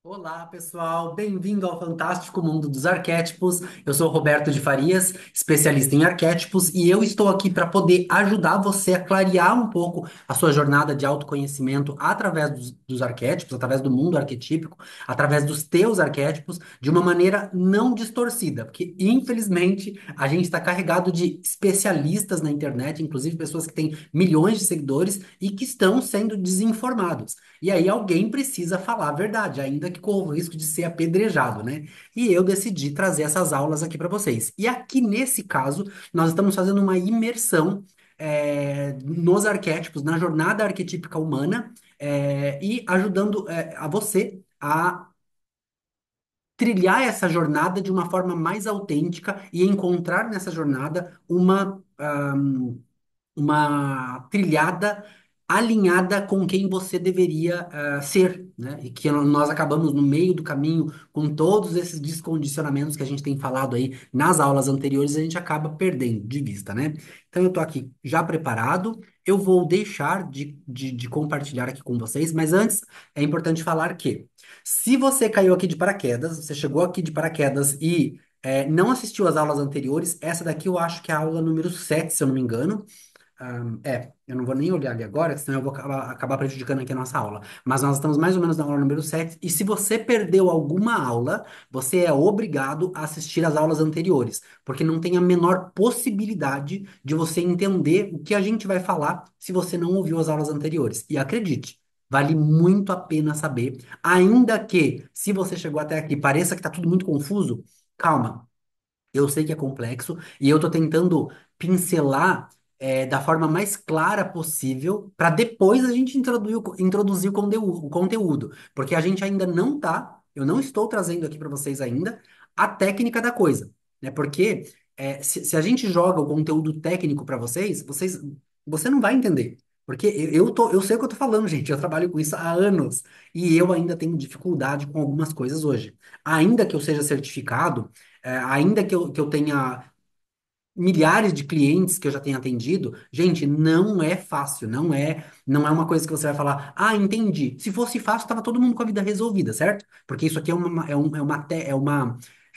Olá, pessoal, bem-vindo ao fantástico mundo dos arquétipos. Eu sou Roberto de Farias, especialista em arquétipos, e eu estou aqui para poder ajudar você a clarear um pouco a sua jornada de autoconhecimento através dos arquétipos, através do mundo arquetípico, através dos teus arquétipos, de uma maneira não distorcida, porque infelizmente a gente está carregado de especialistas na internet, inclusive pessoas que têm milhões de seguidores e que estão sendo desinformados. E aí alguém precisa falar a verdade, ainda que corra o risco de ser apedrejado, né? E eu decidi trazer essas aulas aqui para vocês. E aqui nesse caso, nós estamos fazendo uma imersão nos arquétipos, na jornada arquetípica humana, e ajudando a você a trilhar essa jornada de uma forma mais autêntica e encontrar nessa jornada uma trilhada alinhada com quem você deveria ser, né? E que nós acabamos no meio do caminho com todos esses descondicionamentos que a gente tem falado aí nas aulas anteriores, a gente acaba perdendo de vista, né? Então eu tô aqui já preparado, eu vou deixar de compartilhar aqui com vocês, mas antes é importante falar que se você caiu aqui de paraquedas, você chegou aqui de paraquedas e não assistiu às aulas anteriores, essa daqui eu acho que é a aula número 7, se eu não me engano. Eu não vou nem olhar ali agora, senão eu vou acabar prejudicando aqui a nossa aula. Mas nós estamos mais ou menos na aula número 7 e se você perdeu alguma aula, você é obrigado a assistir às aulas anteriores, porque não tem a menor possibilidade de você entender o que a gente vai falar se você não ouviu as aulas anteriores. E acredite, vale muito a pena saber, ainda que, se você chegou até aqui, pareça que está tudo muito confuso, calma. Eu sei que é complexo e eu tô tentando pincelar da forma mais clara possível para depois a gente introduzir o conteúdo, porque a gente ainda não tá, eu não estou trazendo aqui para vocês ainda a técnica da coisa, né? Porque se a gente joga o conteúdo técnico para você não vai entender. Porque eu sei o que eu tô falando, gente. Eu trabalho com isso há anos e eu ainda tenho dificuldade com algumas coisas hoje. Ainda que eu seja certificado, ainda que eu tenha milhares de clientes que eu já tenho atendido, gente, não é fácil, não é uma coisa que você vai falar, ah, entendi. Se fosse fácil, estava todo mundo com a vida resolvida, certo? Porque isso aqui é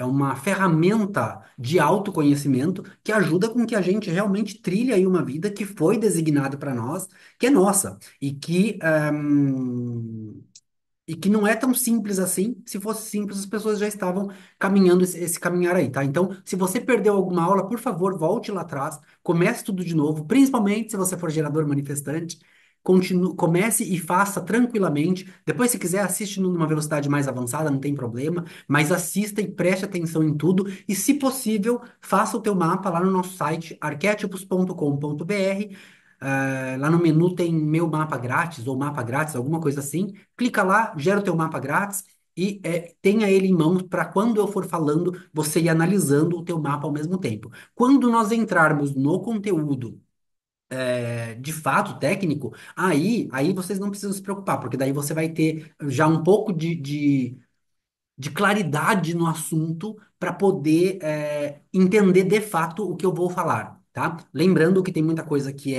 uma ferramenta de autoconhecimento que ajuda com que a gente realmente trilhe aí uma vida que foi designada para nós, que é nossa, e que não é tão simples assim. Se fosse simples, as pessoas já estavam caminhando esse caminhar aí, tá? Então, se você perdeu alguma aula, por favor, volte lá atrás, comece tudo de novo, principalmente se você for gerador manifestante. Comece e faça tranquilamente. Depois, se quiser, assiste numa velocidade mais avançada, não tem problema. Mas assista e preste atenção em tudo. E, se possível, faça o teu mapa lá no nosso site, arquétipos.com.br. Lá no menu tem meu mapa grátis ou mapa grátis, alguma coisa assim. Clica lá, gera o teu mapa grátis e tenha ele em mãos para quando eu for falando, você ir analisando o teu mapa ao mesmo tempo. Quando nós entrarmos no conteúdo de fato técnico, aí vocês não precisam se preocupar, porque daí você vai ter já um pouco de claridade no assunto para poder entender de fato o que eu vou falar, tá? Lembrando que tem muita coisa que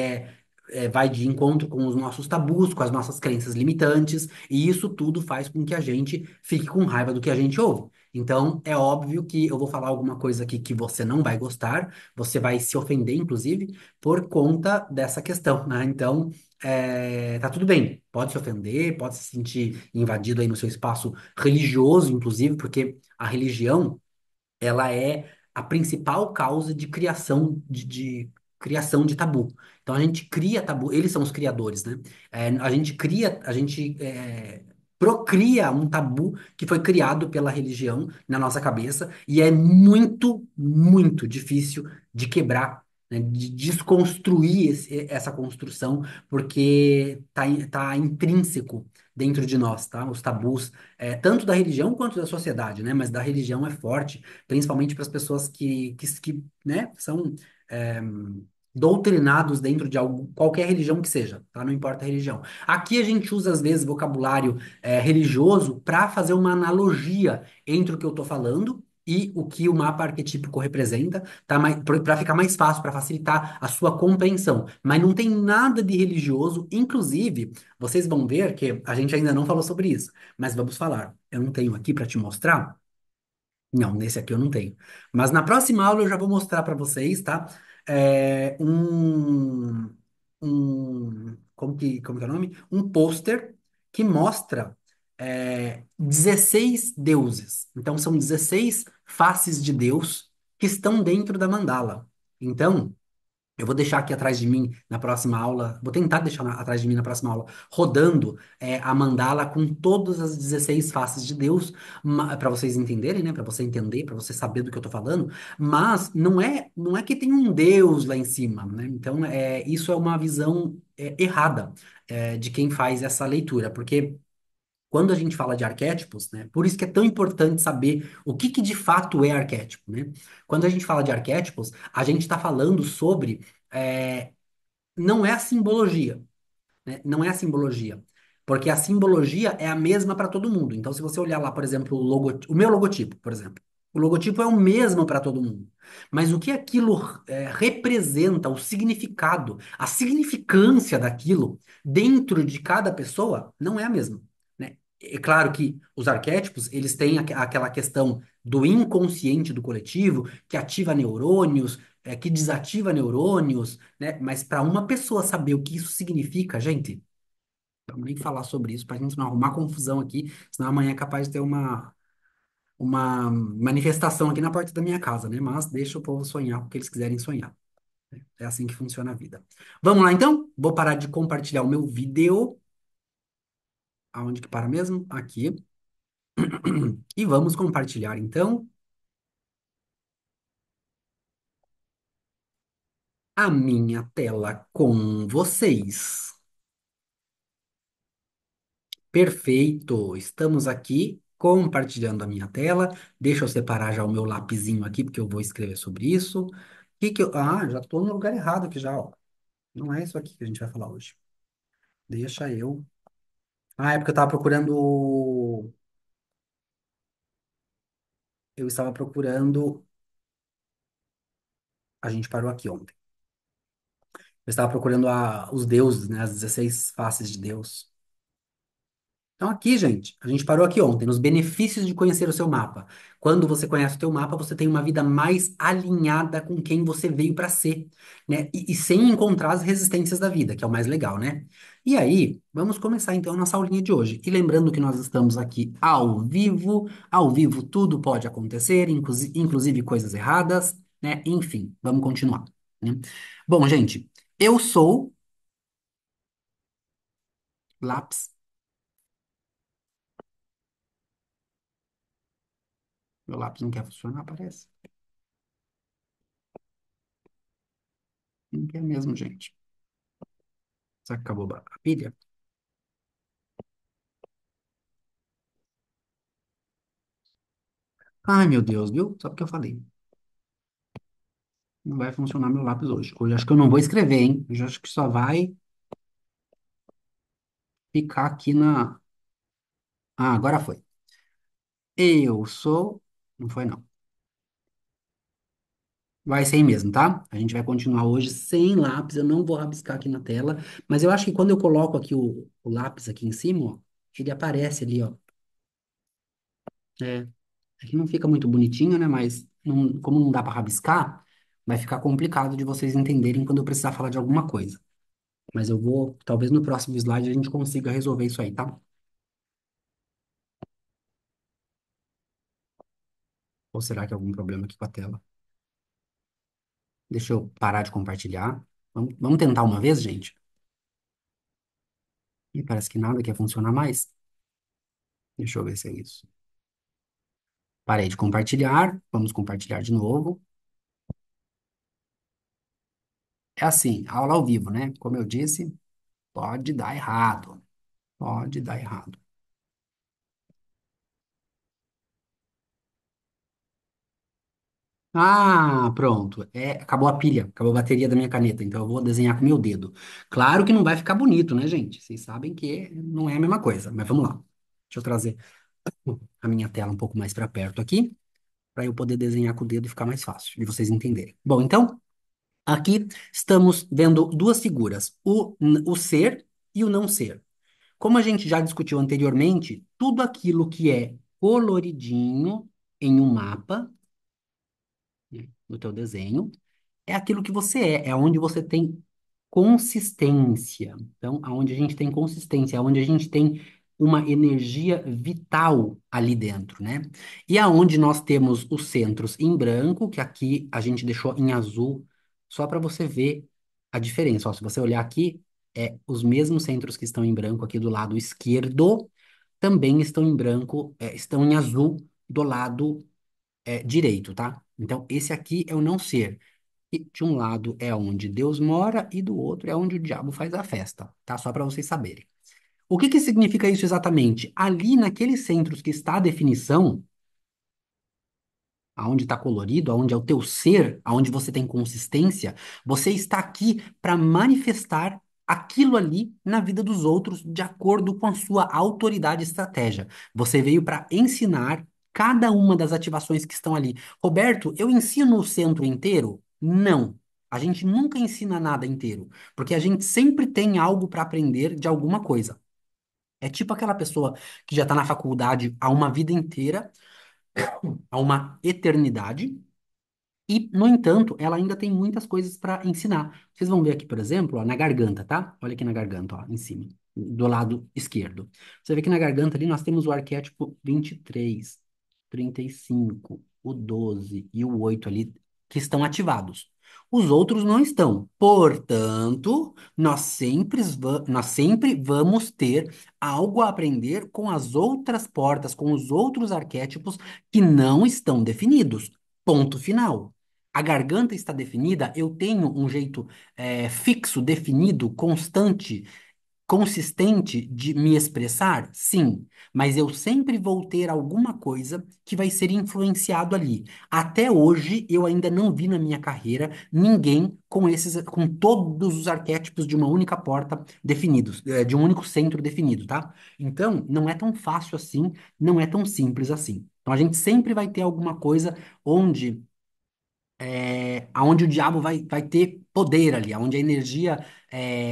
vai de encontro com os nossos tabus, com as nossas crenças limitantes, e isso tudo faz com que a gente fique com raiva do que a gente ouve. Então, é óbvio que eu vou falar alguma coisa aqui que você não vai gostar, você vai se ofender, inclusive, por conta dessa questão, né? Então, tá tudo bem, pode se ofender, pode se sentir invadido aí no seu espaço religioso, inclusive, porque a religião, ela é a principal causa de criação de tabu. Então a gente cria tabu, eles são os criadores, né? A gente procria um tabu que foi criado pela religião na nossa cabeça e é muito, muito difícil de quebrar, né? De desconstruir essa construção, porque tá intrínseco dentro de nós, tá? Os tabus, tanto da religião quanto da sociedade, né? Mas da religião é forte, principalmente para as pessoas que, né, são é, doutrinados dentro de qualquer religião que seja, tá? Não importa a religião. Aqui a gente usa, às vezes, vocabulário religioso para fazer uma analogia entre o que eu estou falando e o que o mapa arquetípico representa, tá? Para ficar mais fácil, para facilitar a sua compreensão. Mas não tem nada de religioso, inclusive, vocês vão ver que a gente ainda não falou sobre isso, mas vamos falar. Eu não tenho aqui para te mostrar. Não, nesse aqui eu não tenho. Mas na próxima aula eu já vou mostrar para vocês, tá? É, como que é o nome? Um pôster que mostra 16 deuses. Então são 16 faces de Deus que estão dentro da mandala. Então, eu vou deixar aqui atrás de mim na próxima aula, vou tentar deixar atrás de mim na próxima aula, rodando a mandala com todas as 16 faces de Deus, para vocês entenderem, né? Para você entender, para você saber do que eu tô falando. Mas não é que tem um Deus lá em cima, né? Então, isso é uma visão errada de quem faz essa leitura, porque quando a gente fala de arquétipos, né, por isso que é tão importante saber o que que de fato é arquétipo, né? Quando a gente fala de arquétipos, a gente está falando sobre, é, não é a simbologia, né? Não é a simbologia. Porque a simbologia é a mesma para todo mundo. Então, se você olhar lá, por exemplo, o meu logotipo, por exemplo, o logotipo é o mesmo para todo mundo. Mas o que aquilo representa, o significado, a significância daquilo dentro de cada pessoa não é a mesma, né? É claro que os arquétipos, eles têm aquela questão do inconsciente do coletivo, que ativa neurônios, que desativa neurônios, né? Mas para uma pessoa saber o que isso significa, gente, vamos nem falar sobre isso para a gente não arrumar confusão aqui, senão amanhã é capaz de ter uma manifestação aqui na porta da minha casa, né? Mas deixa o povo sonhar o que eles quiserem sonhar. É assim que funciona a vida. Vamos lá então? Vou parar de compartilhar o meu vídeo. Aonde que para mesmo? Aqui. E vamos compartilhar então a minha tela com vocês. Perfeito, estamos aqui compartilhando a minha tela. Deixa eu separar já o meu lapisinho aqui, porque eu vou escrever sobre isso. Já estou no lugar errado aqui já, ó. Não é isso aqui que a gente vai falar hoje. Deixa eu. É porque eu estava procurando. Eu estava procurando. A gente parou aqui ontem. Eu estava procurando os deuses, né? As 16 faces de Deus. Então aqui, gente, a gente parou aqui ontem, nos benefícios de conhecer o seu mapa. Quando você conhece o teu mapa, você tem uma vida mais alinhada com quem você veio para ser, né? E sem encontrar as resistências da vida, que é o mais legal, né? E aí, vamos começar então a nossa aulinha de hoje. E lembrando que nós estamos aqui ao vivo tudo pode acontecer, inclusive coisas erradas, né? Enfim, vamos continuar, né? Bom, gente, eu sou lápis. Meu lápis não quer funcionar, parece. Não quer mesmo, gente. Será que acabou a pilha? Ai, meu Deus, viu? Só porque eu falei. Não vai funcionar meu lápis hoje. Hoje acho que eu não vou escrever, hein? Hoje acho que só vai ficar aqui na. Ah, agora foi. Eu sou. Não foi, não. Vai sem mesmo, tá? A gente vai continuar hoje sem lápis. Eu não vou rabiscar aqui na tela. Mas eu acho que quando eu coloco aqui o lápis aqui em cima, ó, ele aparece ali, ó. É, aqui não fica muito bonitinho, né? Mas como não dá para rabiscar, vai ficar complicado de vocês entenderem quando eu precisar falar de alguma coisa. Mas eu vou, talvez no próximo slide a gente consiga resolver isso aí, tá? Ou será que é algum problema aqui com a tela? Deixa eu parar de compartilhar. Vamos tentar uma vez, gente? Ih, parece que nada quer funcionar mais. Deixa eu ver se é isso. Parei de compartilhar. Vamos compartilhar de novo. É assim, aula ao vivo, né? Como eu disse, pode dar errado. Pode dar errado. Ah, pronto. Acabou a pilha, acabou a bateria da minha caneta, então eu vou desenhar com o meu dedo. Claro que não vai ficar bonito, né, gente? Vocês sabem que não é a mesma coisa, mas vamos lá. Deixa eu trazer a minha tela um pouco mais para perto aqui. para eu poder desenhar com o dedo e ficar mais fácil de vocês entenderem. Bom, então, aqui estamos vendo duas figuras, o ser e o não ser. Como a gente já discutiu anteriormente, tudo aquilo que é coloridinho em um mapa, né, no teu desenho, é aquilo que você é onde você tem consistência. Então, aonde a gente tem consistência, aonde a gente tem uma energia vital ali dentro, né? E aonde nós temos os centros em branco, que aqui a gente deixou em azul, só para você ver a diferença. Ó, se você olhar aqui, os mesmos centros que estão em branco aqui do lado esquerdo também estão em branco, estão em azul do lado direito, tá? Então, esse aqui é o não ser. E de um lado é onde Deus mora e do outro é onde o diabo faz a festa, tá? Só para vocês saberem. O que que significa isso exatamente? Ali naqueles centros que está a definição, aonde está colorido, aonde é o teu ser, aonde você tem consistência, você está aqui para manifestar aquilo ali na vida dos outros de acordo com a sua autoridade e estratégia. Você veio para ensinar cada uma das ativações que estão ali. Roberto, eu ensino o centro inteiro? Não. A gente nunca ensina nada inteiro, porque a gente sempre tem algo para aprender de alguma coisa. É tipo aquela pessoa que já está na faculdade há uma vida inteira, há uma eternidade, e, no entanto, ela ainda tem muitas coisas para ensinar. Vocês vão ver aqui, por exemplo, ó, na garganta, tá? Olha aqui na garganta, ó, em cima, do lado esquerdo. Você vê que na garganta ali nós temos o arquétipo 23, 35, o 12 e o 8 ali que estão ativados. Os outros não estão. Portanto, nós sempre vamos ter algo a aprender com as outras portas, com os outros arquétipos que não estão definidos. Ponto final. A garganta está definida, eu tenho um jeito fixo, definido, constante, consistente de me expressar? Sim, mas eu sempre vou ter alguma coisa que vai ser influenciado ali. Até hoje, eu ainda não vi na minha carreira ninguém com todos os arquétipos de uma única porta definidos, de um único centro definido, tá? Então, não é tão fácil assim, não é tão simples assim. Então, a gente sempre vai ter alguma coisa onde aonde o diabo vai ter poder ali, aonde a energia.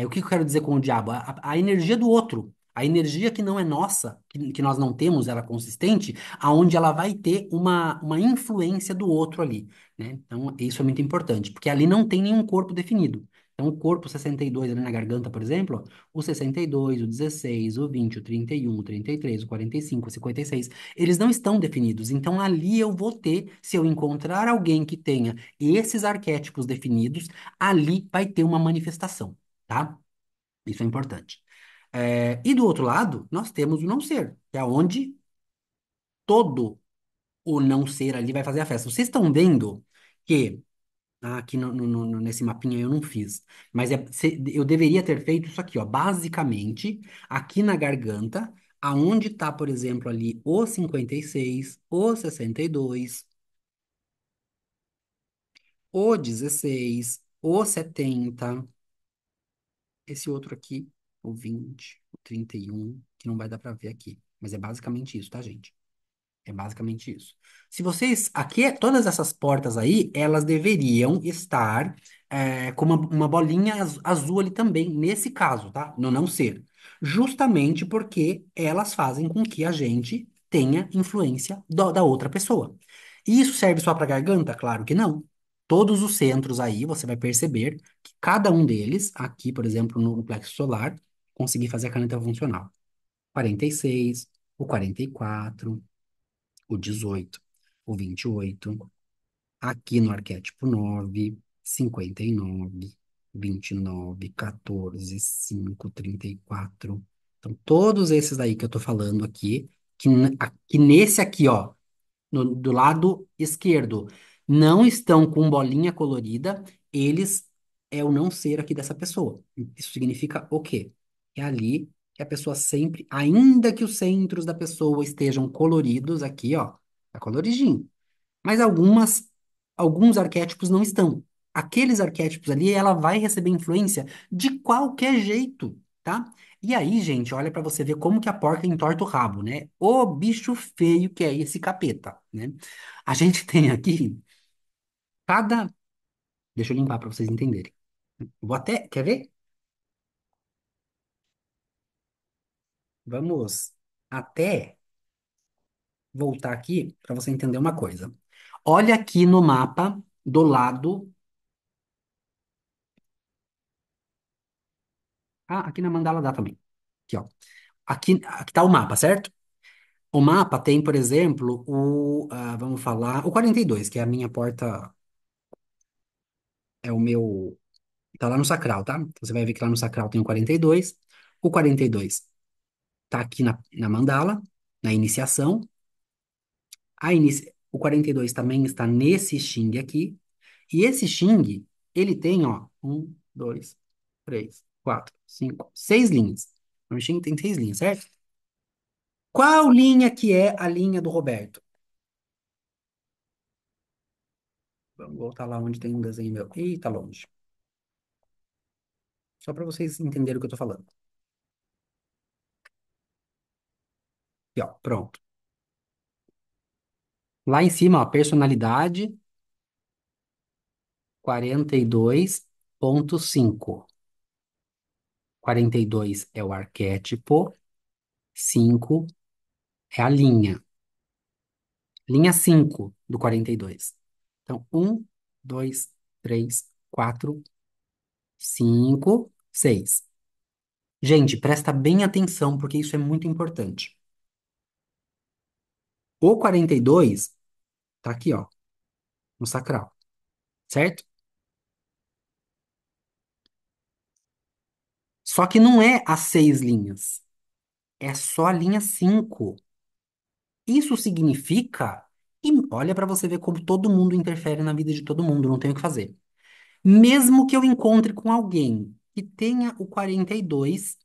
O que eu quero dizer com o diabo? A energia do outro. A energia que não é nossa, que nós não temos, ela é consistente, aonde ela vai ter uma influência do outro ali, né? Então, isso é muito importante, porque ali não tem nenhum corpo definido. Então, o corpo 62 ali na garganta, por exemplo, o 62, o 16, o 20, o 31, o 33, o 45, o 56, eles não estão definidos. Então, ali eu vou ter, se eu encontrar alguém que tenha esses arquétipos definidos, ali vai ter uma manifestação, tá? Isso é importante. E do outro lado, nós temos o não ser, que é onde todo o não ser ali vai fazer a festa. Vocês estão vendo que aqui nesse mapinha eu não fiz, mas eu deveria ter feito isso aqui, ó. Basicamente, aqui na garganta, aonde tá, por exemplo, ali o 56, o 62, o 16, o 70. Esse outro aqui, o 20, o 31, que não vai dar para ver aqui. Mas é basicamente isso, tá, gente? É basicamente isso. Se vocês, aqui, todas essas portas aí, elas deveriam estar com uma bolinha azul ali também, nesse caso, tá? No não ser. Justamente porque elas fazem com que a gente tenha influência da outra pessoa. E isso serve só para garganta? Claro que não. Todos os centros aí, você vai perceber que cada um deles, aqui, por exemplo, no plexo solar, conseguir fazer a caneta funcional. 46, o 44, o 18, o 28, aqui no arquétipo 9, 59, 29, 14, 5, 34. Então, todos esses aí que eu tô falando aqui, aqui nesse aqui, ó, do lado esquerdo, não estão com bolinha colorida, eles é o não ser aqui dessa pessoa. Isso significa o quê? É ali que a pessoa sempre, ainda que os centros da pessoa estejam coloridos aqui, ó, tá coloridinho. Mas alguns arquétipos não estão. Aqueles arquétipos ali, ela vai receber influência de qualquer jeito, tá? E aí, gente, olha pra você ver como que a porca entorta o rabo, né? O bicho feio que é esse capeta, né? A gente tem aqui cada. Deixa eu limpar pra vocês entenderem. Vou até. Quer ver? Vamos até voltar aqui pra você entender uma coisa. Olha aqui no mapa do lado. Ah, aqui na mandala dá também. Aqui, ó. Aqui tá o mapa, certo? O mapa tem, por exemplo, vamos falar, o 42, que é a minha porta, é o meu, tá lá no Sacral, tá? Então você vai ver que lá no Sacral tem o 42. O 42 tá aqui na mandala, na iniciação. O 42 também está nesse Xing aqui. E esse Xing, ele tem, ó, um, dois, três, quatro, cinco, seis linhas. O Xing tem seis linhas, certo? Qual linha que é a linha do Roberto? Vamos voltar lá onde tem um desenho meu. Ih, tá longe. Só para vocês entenderem o que eu tô falando. Aqui, ó, pronto. Lá em cima, ó, personalidade 42,5. 42 é o arquétipo, 5 é a linha. Linha 5 do 42. Então, um, 2, 3, 4, 5, 6. Gente, presta bem atenção, porque isso é muito importante. O 42 tá aqui, ó, no sacral, certo? Só que não é as seis linhas, é só a linha 5. Isso significa, e olha para você ver como todo mundo interfere na vida de todo mundo, não tem o que fazer. Mesmo que eu encontre com alguém que tenha o 42,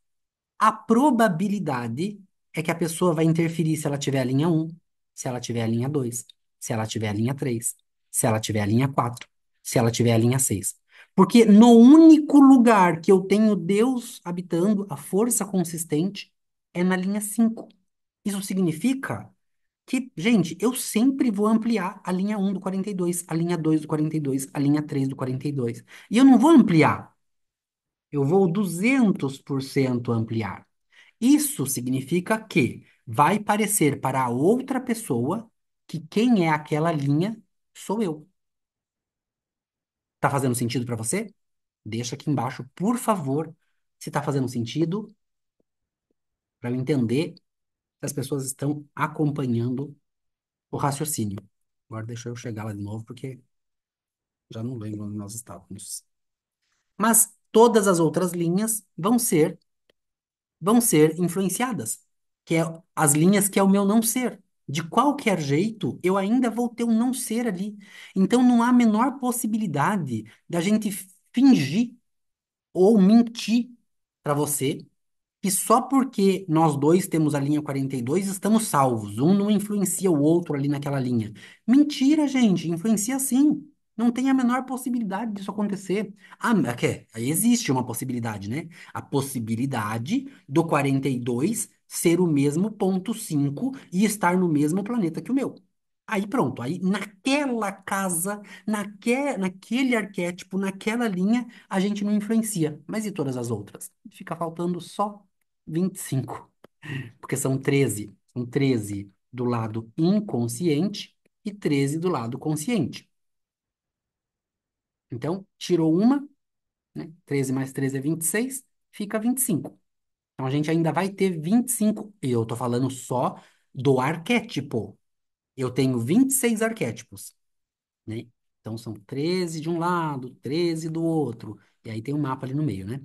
a probabilidade é que a pessoa vai interferir se ela tiver a linha um, se ela tiver a linha 2, se ela tiver a linha 3, se ela tiver a linha 4, se ela tiver a linha 6. Porque no único lugar que eu tenho Deus habitando, a força consistente, é na linha 5. Isso significa que, gente, eu sempre vou ampliar a linha um do 42, a linha 2 do 42, a linha 3 do 42. E eu não vou ampliar, eu vou 200% ampliar. Isso significa que vai parecer para a outra pessoa que quem é aquela linha sou eu. Tá fazendo sentido para você? Deixa aqui embaixo, por favor, se tá fazendo sentido, para eu entender se as pessoas estão acompanhando o raciocínio. Agora deixa eu chegar lá de novo, porque já não lembro onde nós estávamos. Mas todas as outras linhas vão ser influenciadas, que é as linhas que é o meu não ser. De qualquer jeito, eu ainda vou ter um não ser ali. Então não há a menor possibilidade da gente fingir ou mentir para você que só porque nós dois temos a linha 42 estamos salvos. Um não influencia o outro ali naquela linha. Mentira, gente, influencia sim. Não tem a menor possibilidade disso acontecer. Ah, aí existe uma possibilidade, né? A possibilidade do 42 ser o mesmo ponto 5 e estar no mesmo planeta que o meu. Aí pronto, aí naquela casa, naquele arquétipo, naquela linha, a gente não influencia. Mas e todas as outras? Fica faltando só 25, porque são 13. São 13 do lado inconsciente e 13 do lado consciente. Então, tirou uma, né? 13 mais 13 é 26, fica 25. Então, a gente ainda vai ter 25, e eu tô falando só do arquétipo. Eu tenho 26 arquétipos, né? Então, são 13 de um lado, 13 do outro, e aí tem um mapa ali no meio, né?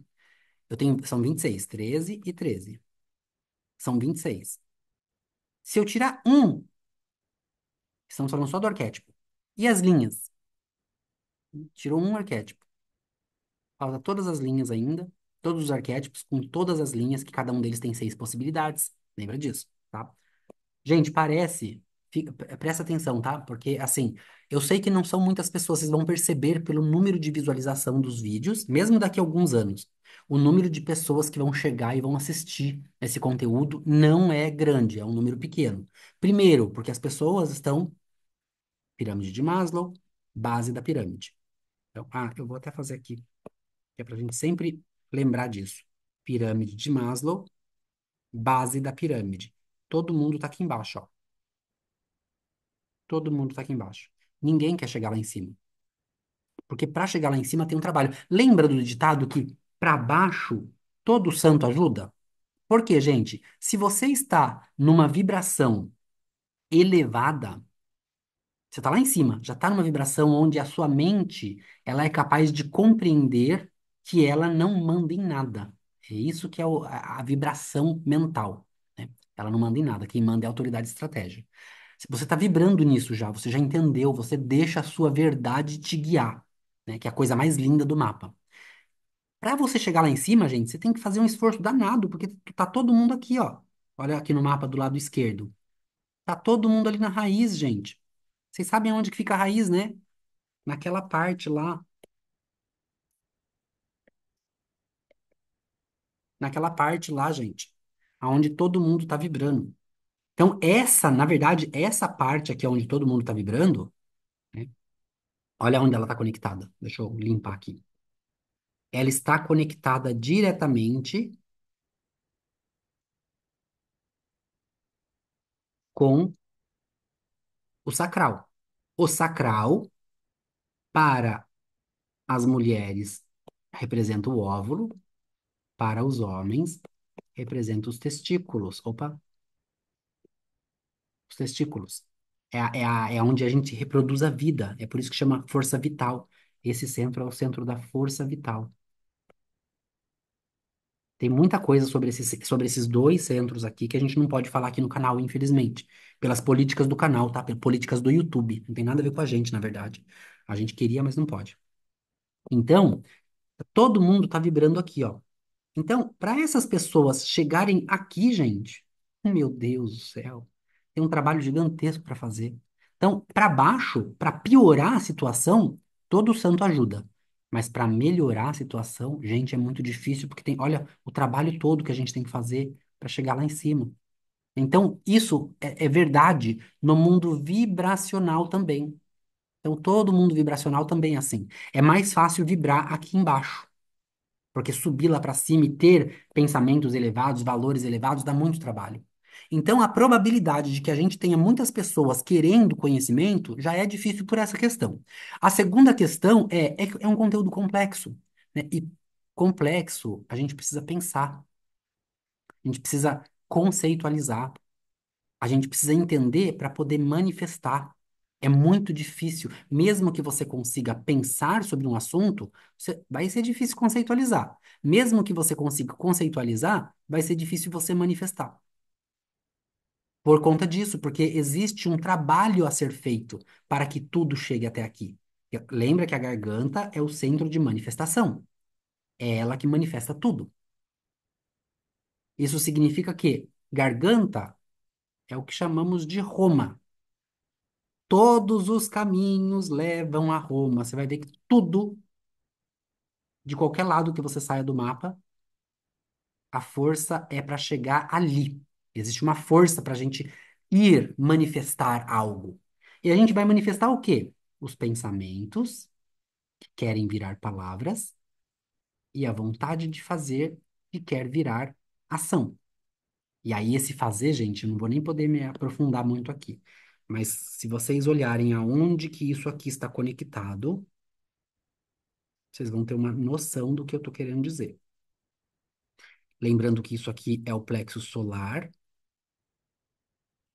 São 26, 13 e 13. São 26. Se eu tirar um, estamos falando só do arquétipo. E as linhas? Tirou um arquétipo. Falta todas as linhas ainda, todos os arquétipos, com todas as linhas, que cada um deles tem seis possibilidades. Lembra disso, tá? Gente, parece. Presta atenção, tá? Porque, assim, eu sei que não são muitas pessoas, vocês vão perceber pelo número de visualização dos vídeos, mesmo daqui a alguns anos. O número de pessoas que vão chegar e vão assistir esse conteúdo não é grande, é um número pequeno. Primeiro, porque as pessoas estão pirâmide de Maslow, base da pirâmide. Então, eu vou até fazer aqui, que é para a gente sempre lembrar disso. Pirâmide de Maslow, base da pirâmide. Todo mundo está aqui embaixo, ó. Todo mundo está aqui embaixo. Ninguém quer chegar lá em cima. Porque para chegar lá em cima tem um trabalho. Lembra do ditado que para baixo todo santo ajuda? Por quê, gente? Se você está numa vibração elevada, você está lá em cima, já está numa vibração onde a sua mente ela é capaz de compreender que ela não manda em nada. É isso que é a vibração mental, né? Ela não manda em nada, quem manda é a autoridade de estratégia. Se você está vibrando nisso já, você já entendeu, você deixa a sua verdade te guiar, né? Que é a coisa mais linda do mapa. Para você chegar lá em cima, gente, você tem que fazer um esforço danado, porque tá todo mundo aqui, ó. Olha aqui no mapa do lado esquerdo. Tá todo mundo ali na raiz, gente. Vocês sabem onde que fica a raiz, né? Naquela parte lá, naquela parte lá, gente, aonde todo mundo tá vibrando. Então, na verdade, essa parte aqui onde todo mundo tá vibrando, né? Olha onde ela tá conectada. Deixa eu limpar aqui. Ela está conectada diretamente com o sacral. O sacral, para as mulheres, representa o óvulo, para os homens, representa os testículos. Opa, os testículos. É onde a gente reproduz a vida. É por isso que chama força vital. Esse centro é o centro da força vital. Tem muita coisa sobre esses dois centros aqui que a gente não pode falar aqui no canal, infelizmente. Pelas políticas do canal, tá? Pelas políticas do YouTube. Não tem nada a ver com a gente, na verdade. A gente queria, mas não pode. Então, todo mundo tá vibrando aqui, ó. Então, para essas pessoas chegarem aqui, gente, meu Deus do céu, tem um trabalho gigantesco para fazer. Então, para baixo, para piorar a situação, todo santo ajuda. Mas para melhorar a situação, gente, é muito difícil, porque tem, olha, o trabalho todo que a gente tem que fazer para chegar lá em cima. Então, isso é verdade no mundo vibracional também. Então, todo mundo vibracional também é assim. É mais fácil vibrar aqui embaixo. Porque subir lá para cima e ter pensamentos elevados, valores elevados, dá muito trabalho. Então, a probabilidade de que a gente tenha muitas pessoas querendo conhecimento já é difícil por essa questão. A segunda questão é um conteúdo complexo, né? E complexo, a gente precisa pensar, a gente precisa conceitualizar. A gente precisa entender para poder manifestar. É muito difícil, mesmo que você consiga pensar sobre um assunto, vai ser difícil conceitualizar. Mesmo que você consiga conceitualizar, vai ser difícil você manifestar. Por conta disso, porque existe um trabalho a ser feito para que tudo chegue até aqui. Lembra que a garganta é o centro de manifestação. É ela que manifesta tudo. Isso significa que garganta é o que chamamos de Roma. Todos os caminhos levam a Roma. Você vai ver que tudo, de qualquer lado que você saia do mapa, a força é para chegar ali. Existe uma força para a gente ir manifestar algo. E a gente vai manifestar o quê? Os pensamentos, que querem virar palavras, e a vontade de fazer, que quer virar ação. E aí, esse fazer, gente, eu não vou nem poder me aprofundar muito aqui. Mas se vocês olharem aonde que isso aqui está conectado, vocês vão ter uma noção do que eu estou querendo dizer. Lembrando que isso aqui é o plexo solar,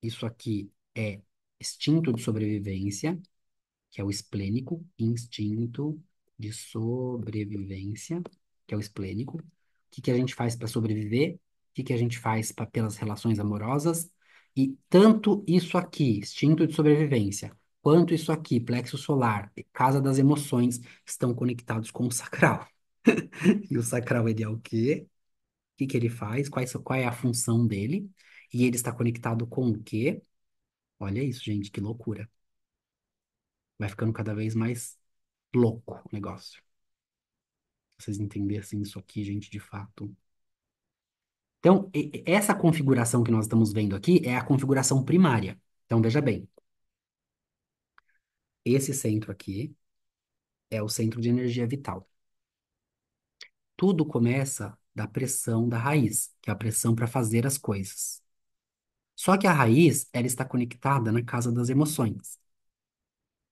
isso aqui é instinto de sobrevivência, que é o esplênico, instinto de sobrevivência, que é o esplênico. O que que a gente faz para sobreviver? O que que a gente faz pelas relações amorosas? E tanto isso aqui, instinto de sobrevivência, quanto isso aqui, plexo solar, casa das emoções, estão conectados com o sacral. E o sacral, ele é o quê? Que ele faz, qual é a função dele, e ele está conectado com o quê? Olha isso, gente, que loucura. Vai ficando cada vez mais louco o negócio. Pra vocês entendessem isso aqui, gente, de fato. Então, essa configuração que nós estamos vendo aqui é a configuração primária. Então, veja bem, esse centro aqui é o centro de energia vital. Tudo começa da pressão da raiz, que é a pressão para fazer as coisas. Só que a raiz, ela está conectada na casa das emoções,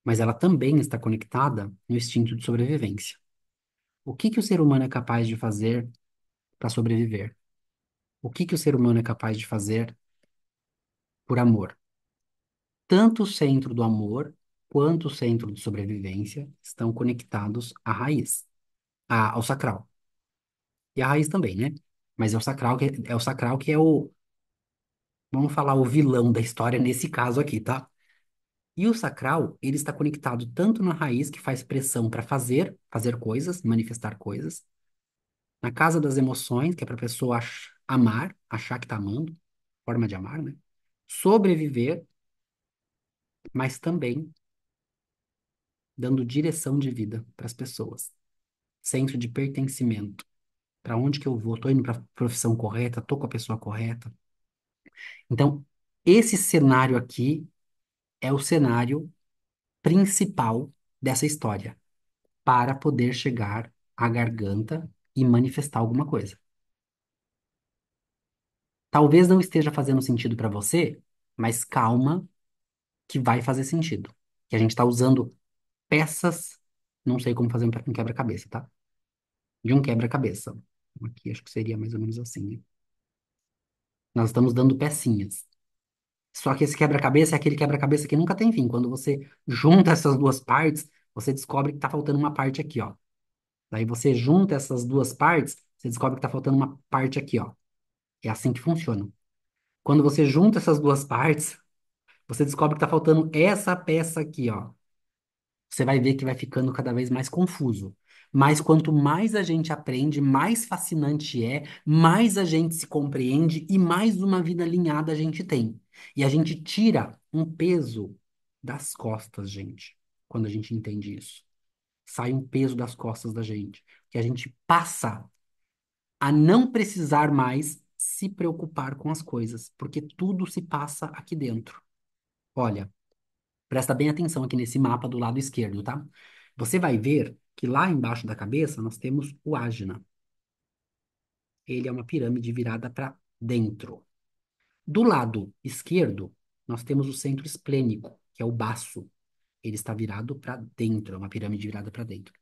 mas ela também está conectada no instinto de sobrevivência. O que que o ser humano é capaz de fazer para sobreviver? O que que o ser humano é capaz de fazer por amor? Tanto o centro do amor quanto o centro de sobrevivência estão conectados à raiz, ao sacral. E a raiz também, né? Mas é o sacral que é o, vamos falar, o vilão da história nesse caso aqui, tá? E o sacral, ele está conectado tanto na raiz, que faz pressão para fazer coisas, manifestar coisas, na casa das emoções, que é para a pessoa amar, achar que está amando, forma de amar, né? Sobreviver, mas também dando direção de vida para as pessoas. Centro de pertencimento. Para onde que eu vou? Estou indo para a profissão correta? Estou com a pessoa correta? Então, esse cenário aqui é o cenário principal dessa história, para poder chegar à garganta e manifestar alguma coisa. Talvez não esteja fazendo sentido para você, mas calma, que vai fazer sentido. Que a gente está usando peças, não sei como fazer um quebra-cabeça, tá? De um quebra-cabeça. Aqui acho que seria mais ou menos assim, né? Nós estamos dando pecinhas. Só que esse quebra-cabeça é aquele quebra-cabeça que nunca tem fim. Quando você junta essas duas partes, você descobre que está faltando uma parte aqui, ó. Daí você junta essas duas partes, você descobre que está faltando uma parte aqui, ó. É assim que funciona. Quando você junta essas duas partes, você descobre que está faltando essa peça aqui, ó. Você vai ver que vai ficando cada vez mais confuso. Mas quanto mais a gente aprende, mais fascinante é, mais a gente se compreende e mais uma vida alinhada a gente tem. E a gente tira um peso das costas, gente, quando a gente entende isso. Sai um peso das costas da gente, que a gente passa a não precisar mais se preocupar com as coisas, porque tudo se passa aqui dentro. Olha, presta bem atenção aqui nesse mapa do lado esquerdo, tá? Você vai ver que lá embaixo da cabeça nós temos o ágina. Ele é uma pirâmide virada para dentro. Do lado esquerdo, nós temos o centro esplênico, que é o baço. Ele está virado para dentro, é uma pirâmide virada para dentro.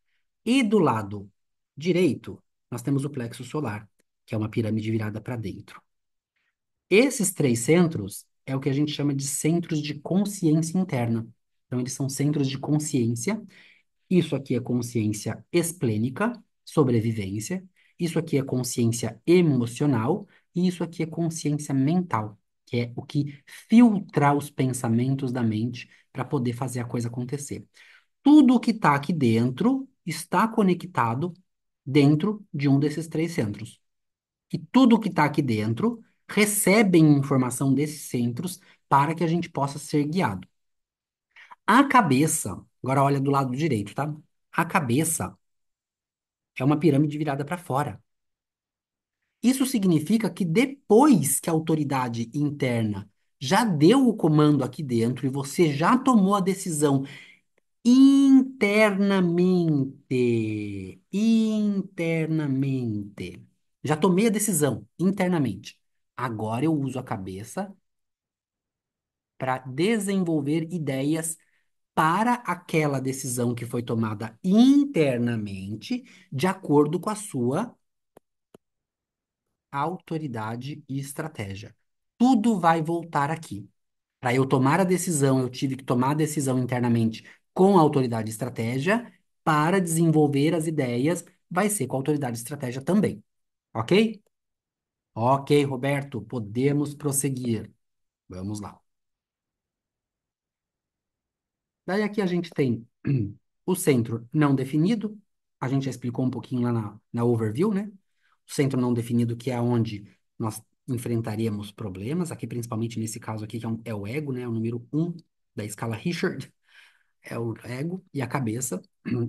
E do lado direito, nós temos o plexo solar, que é uma pirâmide virada para dentro. Esses três centros é o que a gente chama de centros de consciência interna. Então, eles são centros de consciência. Isso aqui é consciência esplênica, sobrevivência. Isso aqui é consciência emocional. E isso aqui é consciência mental, que é o que filtra os pensamentos da mente para poder fazer a coisa acontecer. Tudo o que está aqui dentro está conectado dentro de um desses três centros. E tudo que está aqui dentro recebe informação desses centros para que a gente possa ser guiado. A cabeça, agora olha do lado direito, tá? A cabeça é uma pirâmide virada para fora. Isso significa que depois que a autoridade interna já deu o comando aqui dentro e você já tomou a decisão internamente. Já tomei a decisão internamente. Agora eu uso a cabeça para desenvolver ideias para aquela decisão que foi tomada internamente, de acordo com a sua autoridade e estratégia. Tudo vai voltar aqui. Para eu tomar a decisão, eu tive que tomar a decisão internamente com a autoridade e estratégia. Para desenvolver as ideias, vai ser com a autoridade e estratégia também. Ok? Ok, Roberto, podemos prosseguir. Vamos lá. Daí aqui a gente tem o centro não definido, a gente já explicou um pouquinho lá na overview, né? O centro não definido, que é onde nós enfrentaríamos problemas, aqui principalmente nesse caso aqui, que é o ego, né? O número um da escala Richard. é o ego e a cabeça.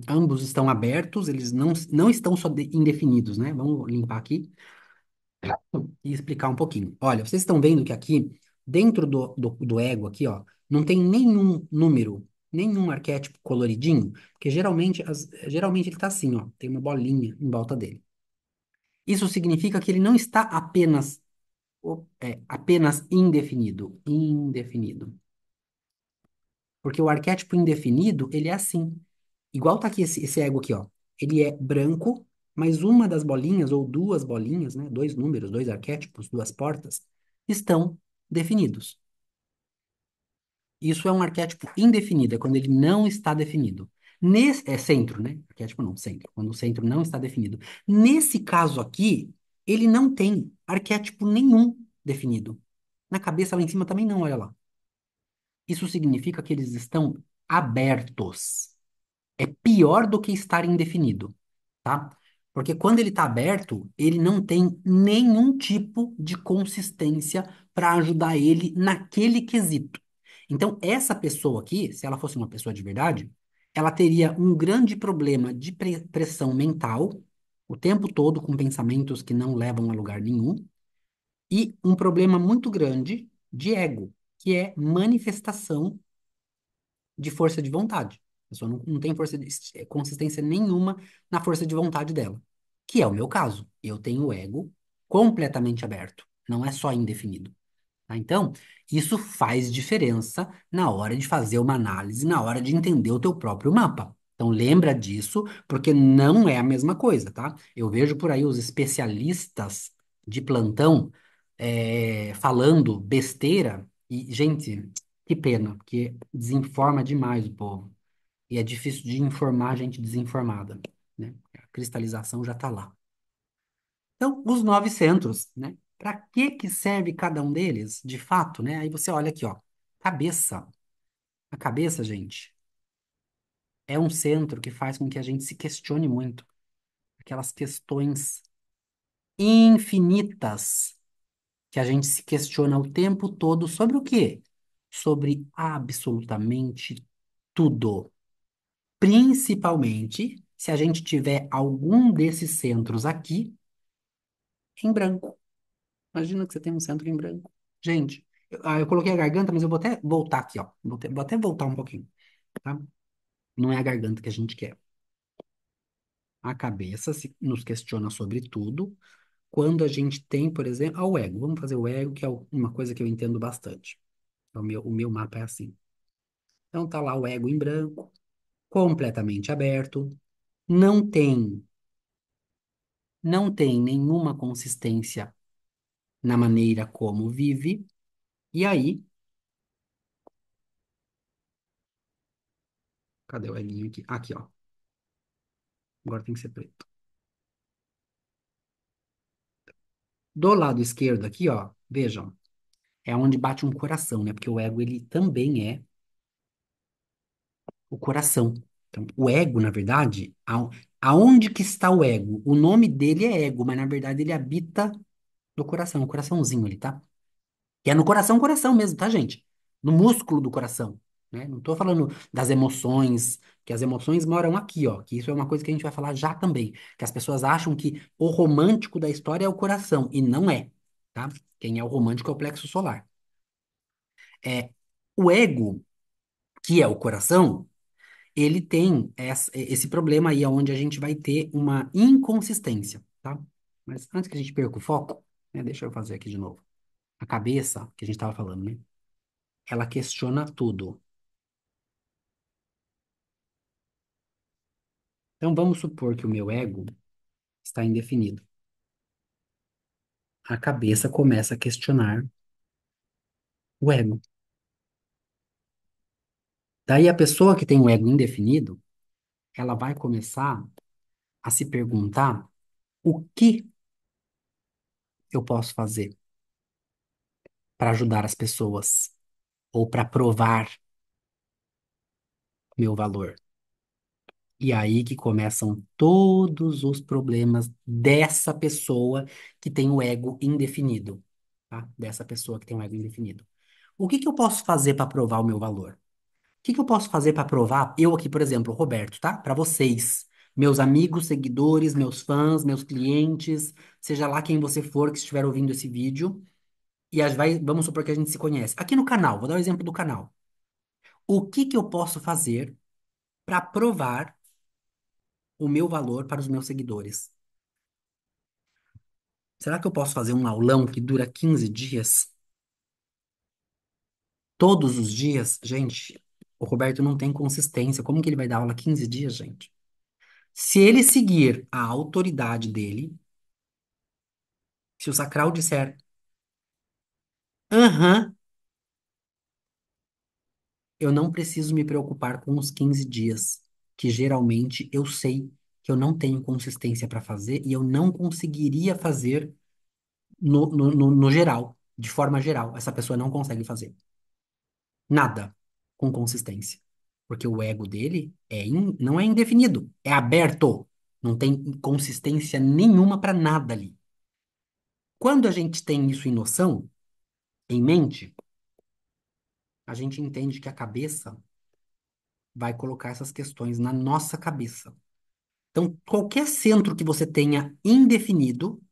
Ambos estão abertos, eles não estão só indefinidos, né? Vamos limpar aqui e explicar um pouquinho. Olha, vocês estão vendo que aqui, dentro do ego, aqui, ó, não tem nenhum número, nenhum arquétipo coloridinho, porque geralmente ele está assim, ó, tem uma bolinha em volta dele. Isso significa que ele não está apenas indefinido. Indefinido. Porque o arquétipo indefinido, ele é assim. Igual tá aqui esse ego aqui, ó. Ele é branco, mas uma das bolinhas, ou duas bolinhas, né? Dois números, dois arquétipos, duas portas, estão definidos. Isso é um arquétipo indefinido, é quando ele não está definido. É centro, né? Arquétipo não, centro. Quando o centro não está definido. Nesse caso aqui, ele não tem arquétipo nenhum definido. Na cabeça lá em cima também não, olha lá. Isso significa que eles estão abertos. É pior do que estar indefinido, tá? Porque quando ele está aberto, ele não tem nenhum tipo de consistência para ajudar ele naquele quesito. Então, essa pessoa aqui, se ela fosse uma pessoa de verdade, ela teria um grande problema de pressão mental, o tempo todo com pensamentos que não levam a lugar nenhum, e um problema muito grande de ego, que é manifestação de força de vontade. A pessoa não tem consistência nenhuma na força de vontade dela. Que é o meu caso. Eu tenho o ego completamente aberto. Não é só indefinido. Tá? Então, isso faz diferença na hora de fazer uma análise, na hora de entender o teu próprio mapa. Então, lembra disso, porque não é a mesma coisa, tá? Eu vejo por aí os especialistas de plantão falando besteira e, gente, que pena, porque desinforma demais o povo. E é difícil de informar gente desinformada, né? A cristalização já está lá. Então, os nove centros, né? Para que que serve cada um deles, de fato, né? Aí você olha aqui, ó, cabeça. A cabeça, gente, é um centro que faz com que a gente se questione muito. Aquelas questões infinitas que a gente se questiona o tempo todo sobre o quê? Sobre absolutamente tudo. Principalmente se a gente tiver algum desses centros aqui em branco. Imagina que você tem um centro em branco. Gente, eu coloquei a garganta, mas eu vou até voltar aqui, ó. Vou até voltar um pouquinho, tá? Não é a garganta que a gente quer. A cabeça nos questiona sobre tudo. Quando a gente tem, por exemplo, o ego. Vamos fazer o ego, que é uma coisa que eu entendo bastante. O meu mapa é assim. Então tá lá o ego em branco, completamente aberto, não tem, não tem nenhuma consistência na maneira como vive. E aí, cadê o eguinho aqui? Aqui, ó. Agora tem que ser preto. Do lado esquerdo aqui, ó, vejam, é onde bate um coração, né? Porque o ego, ele também é o coração. Então, o ego, na verdade, aonde que está o ego? O nome dele é ego, mas na verdade ele habita no coração, o coraçãozinho ali, tá? Que é no coração, coração mesmo, tá, gente? No músculo do coração, né? Não tô falando das emoções, que as emoções moram aqui, ó, que isso é uma coisa que a gente vai falar já também, que as pessoas acham que o romântico da história é o coração, e não é, tá? Quem é o romântico é o plexo solar. É, o ego, que é o coração, ele tem esse problema aí, onde a gente vai ter uma inconsistência, tá? Mas antes que a gente perca o foco, né, deixa eu fazer aqui de novo. A cabeça, que a gente estava falando, né? Ela questiona tudo. Então vamos supor que o meu ego está indefinido. A cabeça começa a questionar o ego. Daí a pessoa que tem o ego indefinido, ela vai começar a se perguntar o que eu posso fazer para ajudar as pessoas ou para provar meu valor. E aí que começam todos os problemas dessa pessoa que tem o ego indefinido, tá? Dessa pessoa que tem o ego indefinido. O que que eu posso fazer para provar o meu valor? que eu posso fazer para provar? Eu aqui, por exemplo, Roberto, tá? Para vocês, meus amigos, seguidores, meus fãs, meus clientes, seja lá quem você for que estiver ouvindo esse vídeo, vamos supor que a gente se conhece. Aqui no canal, vou dar o exemplo do canal. O que eu posso fazer para provar o meu valor para os meus seguidores? Será que eu posso fazer um aulão que dura 15 dias? Todos os dias? Gente, o Roberto não tem consistência. Como que ele vai dar aula 15 dias, gente? Se ele seguir a autoridade dele, se o Sacral disser, aham, eu não preciso me preocupar com os 15 dias, que geralmente eu sei que eu não tenho consistência para fazer e eu não conseguiria fazer no geral, de forma geral. Essa pessoa não consegue fazer nada com consistência. Porque o ego dele não é indefinido, é aberto. Não tem consistência nenhuma para nada ali. Quando a gente tem isso em noção, em mente, a gente entende que a cabeça vai colocar essas questões na nossa cabeça. Então, qualquer centro que você tenha indefinido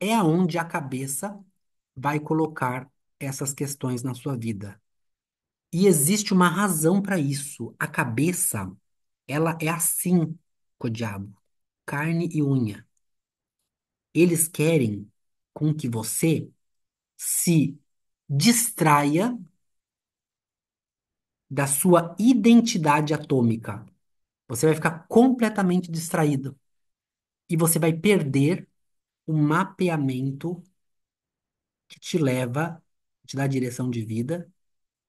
é aonde a cabeça vai colocar essas questões na sua vida. E existe uma razão para isso. A cabeça, ela é assim com o diabo, carne e unha. Eles querem com que você se distraia da sua identidade atômica. Você vai ficar completamente distraído e você vai perder o mapeamento que te leva, te dá direção de vida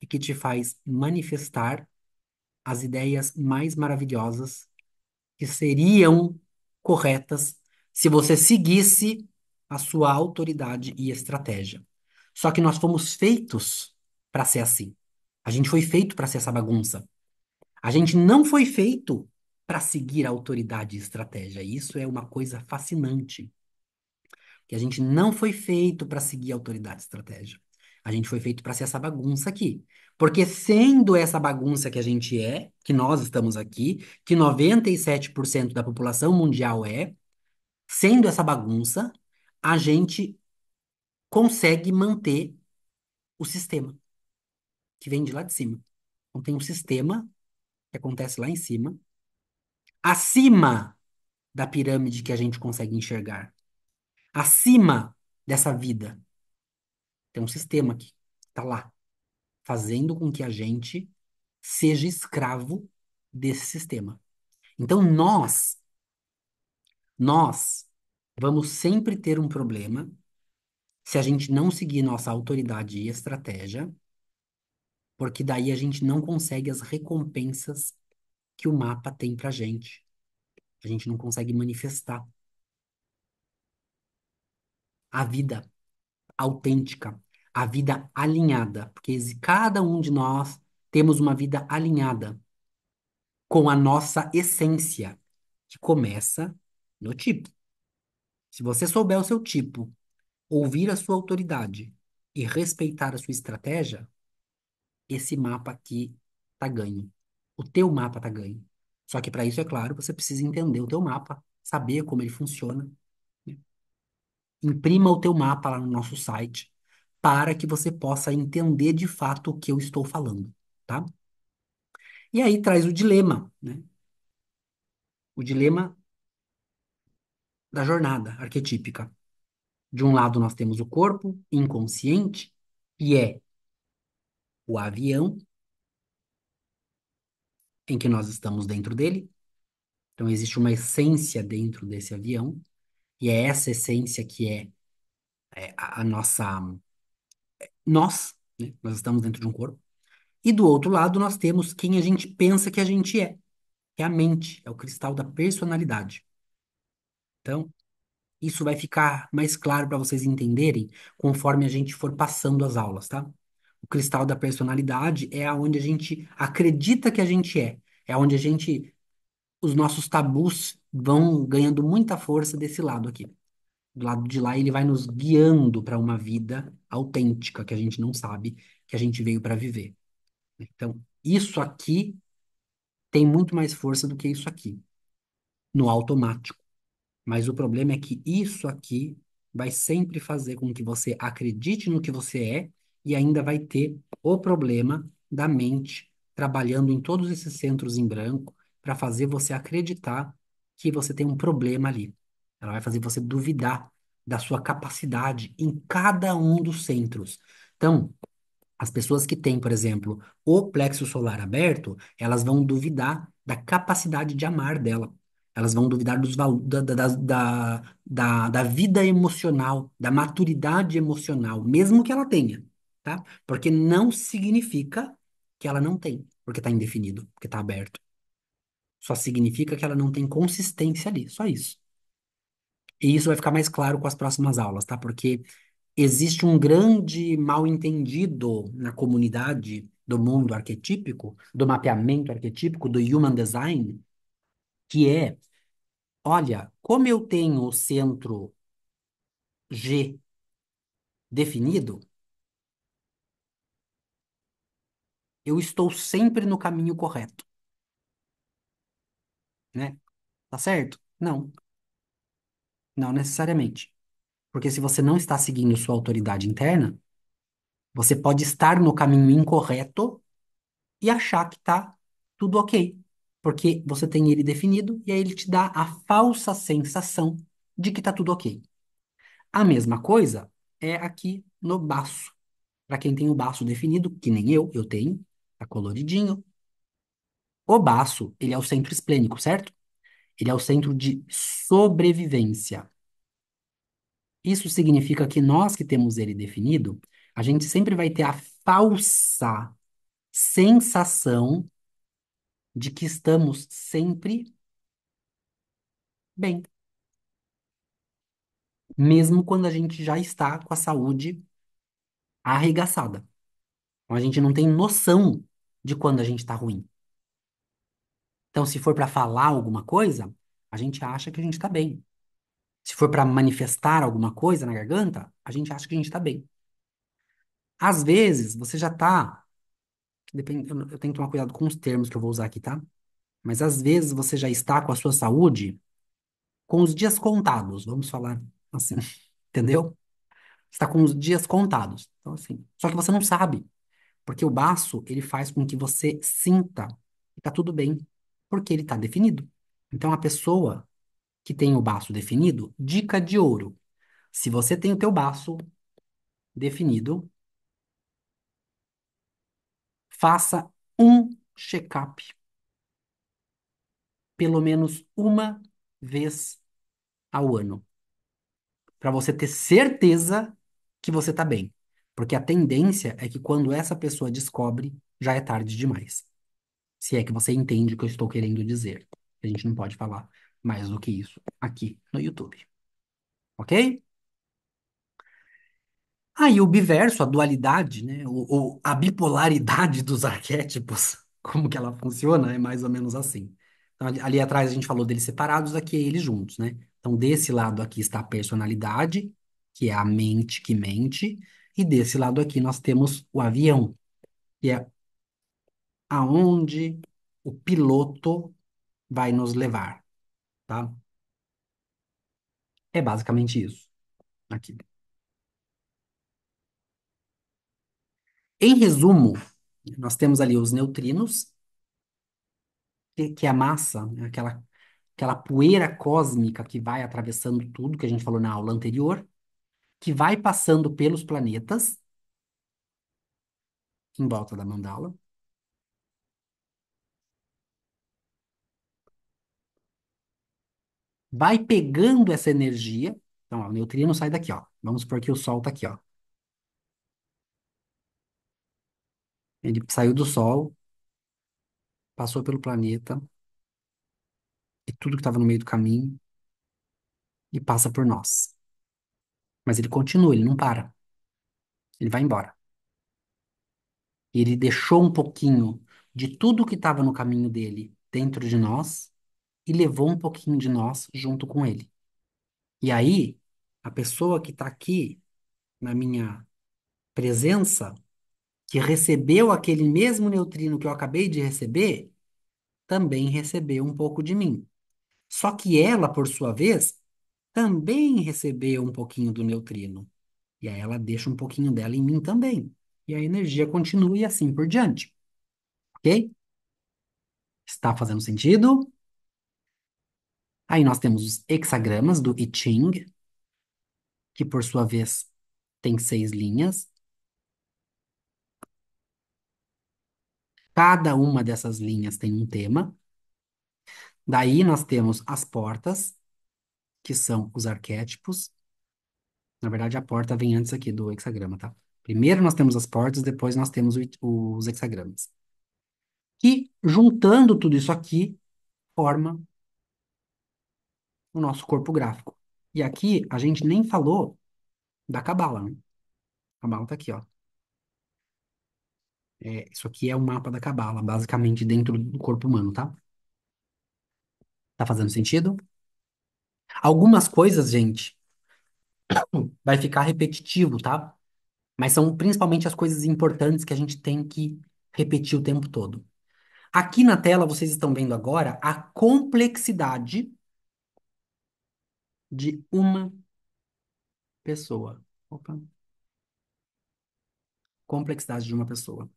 e que te faz manifestar as ideias mais maravilhosas que seriam corretas se você seguisse a sua autoridade e estratégia. Só que nós fomos feitos para ser assim. A gente foi feito para ser essa bagunça. A gente não foi feito para seguir a autoridade e estratégia. Isso é uma coisa fascinante, que a gente não foi feito para seguir a autoridade e estratégia. A gente foi feito para ser essa bagunça aqui. Porque sendo essa bagunça que a gente é, que nós estamos aqui, que 97% da população mundial é, sendo essa bagunça, a gente consegue manter o sistema que vem de lá de cima. Então tem um sistema que acontece lá em cima, acima da pirâmide que a gente consegue enxergar, acima dessa vida. Tem um sistema que está lá, fazendo com que a gente seja escravo desse sistema. Então nós vamos sempre ter um problema se a gente não seguir nossa autoridade e estratégia, porque daí a gente não consegue as recompensas que o mapa tem pra gente. A gente não consegue manifestar a vida autêntica, a vida alinhada, porque cada um de nós temos uma vida alinhada com a nossa essência, que começa no tipo. Se você souber o seu tipo, ouvir a sua autoridade e respeitar a sua estratégia, esse mapa aqui tá ganho. O teu mapa tá ganho. Só que para isso, é claro, você precisa entender o teu mapa, saber como ele funciona, né? Imprima o teu mapa lá no nosso site para que você possa entender de fato o que eu estou falando, tá? E aí traz o dilema, né? O dilema da jornada arquetípica. De um lado, nós temos o corpo inconsciente, que é o avião em que nós estamos dentro dele. Então, existe uma essência dentro desse avião, e é essa essência que é a nossa. Nós, né? Nós estamos dentro de um corpo. E do outro lado, nós temos quem a gente pensa que a gente é. É a mente, é o cristal da personalidade. Então, isso vai ficar mais claro para vocês entenderem conforme a gente for passando as aulas, tá? O cristal da personalidade é aonde a gente acredita que a gente é. É onde os nossos tabus vão ganhando muita força desse lado aqui. Do lado de lá, ele vai nos guiando para uma vida autêntica que a gente não sabe que a gente veio para viver. Então, isso aqui tem muito mais força do que isso aqui, no automático. Mas o problema é que isso aqui vai sempre fazer com que você acredite no que você é e ainda vai ter o problema da mente trabalhando em todos esses centros em branco para fazer você acreditar que você tem um problema ali. Ela vai fazer você duvidar da sua capacidade em cada um dos centros. Então, as pessoas que têm, por exemplo, o plexo solar aberto, elas vão duvidar da capacidade de amar dela. Elas vão duvidar da vida emocional, da maturidade emocional, mesmo que ela tenha, tá? Porque não significa que ela não tem, porque está indefinido, porque está aberto. Só significa que ela não tem consistência ali, só isso. E isso vai ficar mais claro com as próximas aulas, tá? Porque existe um grande mal-entendido na comunidade do mundo arquetípico, do mapeamento arquetípico, do human design, que é, olha, como eu tenho o centro G definido, eu estou sempre no caminho correto, né? Tá certo? Não, não necessariamente. Porque se você não está seguindo sua autoridade interna, você pode estar no caminho incorreto e achar que tá tudo ok. Porque você tem ele definido e aí ele te dá a falsa sensação de que tá tudo ok. A mesma coisa é aqui no baço. Para quem tem o baço definido, que nem eu tenho, tá coloridinho. O baço, ele é o centro esplênico, certo? Ele é o centro de sobrevivência. Isso significa que nós que temos ele definido, a gente sempre vai ter a falsa sensação de que estamos sempre bem, mesmo quando a gente já está com a saúde arregaçada. Então, a gente não tem noção de quando a gente está ruim. Então, se for para falar alguma coisa, a gente acha que a gente está bem. Se for para manifestar alguma coisa na garganta, a gente acha que a gente está bem. Às vezes, você já está. Depende, eu tenho que tomar cuidado com os termos que eu vou usar aqui, tá? Mas às vezes você já está com a sua saúde com os dias contados, vamos falar assim, entendeu? Está com os dias contados. Então, assim, só que você não sabe. Porque o baço, ele faz com que você sinta que tá tudo bem, porque ele tá definido. Então, a pessoa que tem o baço definido, dica de ouro. Se você tem o teu baço definido, faça um check-up, pelo menos uma vez ao ano, para você ter certeza que você tá bem. Porque a tendência é que quando essa pessoa descobre, já é tarde demais. Se é que você entende o que eu estou querendo dizer. A gente não pode falar mais do que isso aqui no YouTube, ok? Aí o biverso, a dualidade, né? A bipolaridade dos arquétipos, como que ela funciona, é mais ou menos assim. Então, ali atrás a gente falou deles separados, aqui é eles juntos, né? Então, desse lado aqui está a personalidade, que é a mente que mente, e desse lado aqui nós temos o avião, que é aonde o piloto vai nos levar, tá? É basicamente isso aqui. Em resumo, nós temos ali os neutrinos, que é a massa, né, aquela poeira cósmica que vai atravessando tudo que a gente falou na aula anterior, que vai passando pelos planetas em volta da mandala, vai pegando essa energia. Então, ó, o neutrino sai daqui, ó. Vamos supor que o Sol está aqui, ó. Ele saiu do Sol, passou pelo planeta e tudo que estava no meio do caminho e passa por nós. Mas ele continua, ele não para. Ele vai embora. E ele deixou um pouquinho de tudo que estava no caminho dele dentro de nós e levou um pouquinho de nós junto com ele. E aí, a pessoa que está aqui na minha presença, que recebeu aquele mesmo neutrino que eu acabei de receber, também recebeu um pouco de mim. Só que ela, por sua vez, também recebeu um pouquinho do neutrino. E aí ela deixa um pouquinho dela em mim também. E a energia continua e assim por diante. Ok? Está fazendo sentido? Aí nós temos os hexagramas do I Ching, que por sua vez tem 6 linhas. Cada uma dessas linhas tem um tema. Daí nós temos as portas, que são os arquétipos. Na verdade, a porta vem antes aqui do hexagrama, tá? Primeiro nós temos as portas, depois nós temos os hexagramas. Que, juntando tudo isso aqui, forma o nosso corpo gráfico. E aqui a gente nem falou da cabala, né? A cabala tá aqui, ó. Isso aqui é o mapa da cabala, basicamente dentro do corpo humano, tá? Tá fazendo sentido? Algumas coisas, gente, vai ficar repetitivo, tá? Mas são principalmente as coisas importantes que a gente tem que repetir o tempo todo. Aqui na tela vocês estão vendo agora a complexidade de uma pessoa. Opa, complexidade de uma pessoa.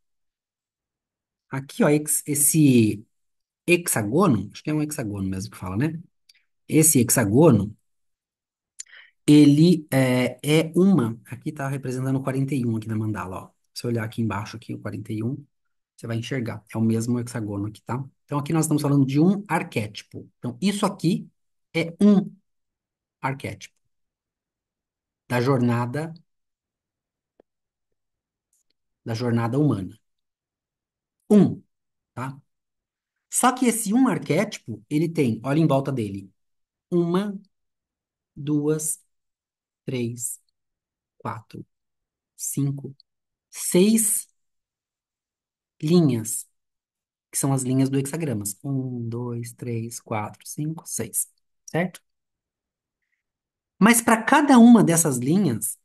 Aqui, ó, esse hexagono, acho que é um hexagono mesmo que fala, né? Esse hexagono, ele é uma. Aqui tá representando o 41 aqui na mandala, ó. Se eu olhar aqui embaixo, aqui, o 41, você vai enxergar. É o mesmo hexagono aqui, tá? Então aqui nós estamos falando de um arquétipo. Então, isso aqui é um arquétipo da jornada humana. Um, tá? Só que esse um arquétipo, ele tem, olha em volta dele, uma, duas, três, quatro, cinco, 6 linhas, que são as linhas do hexagramas. Um, dois, três, quatro, cinco, seis, certo? Mas para cada uma dessas linhas,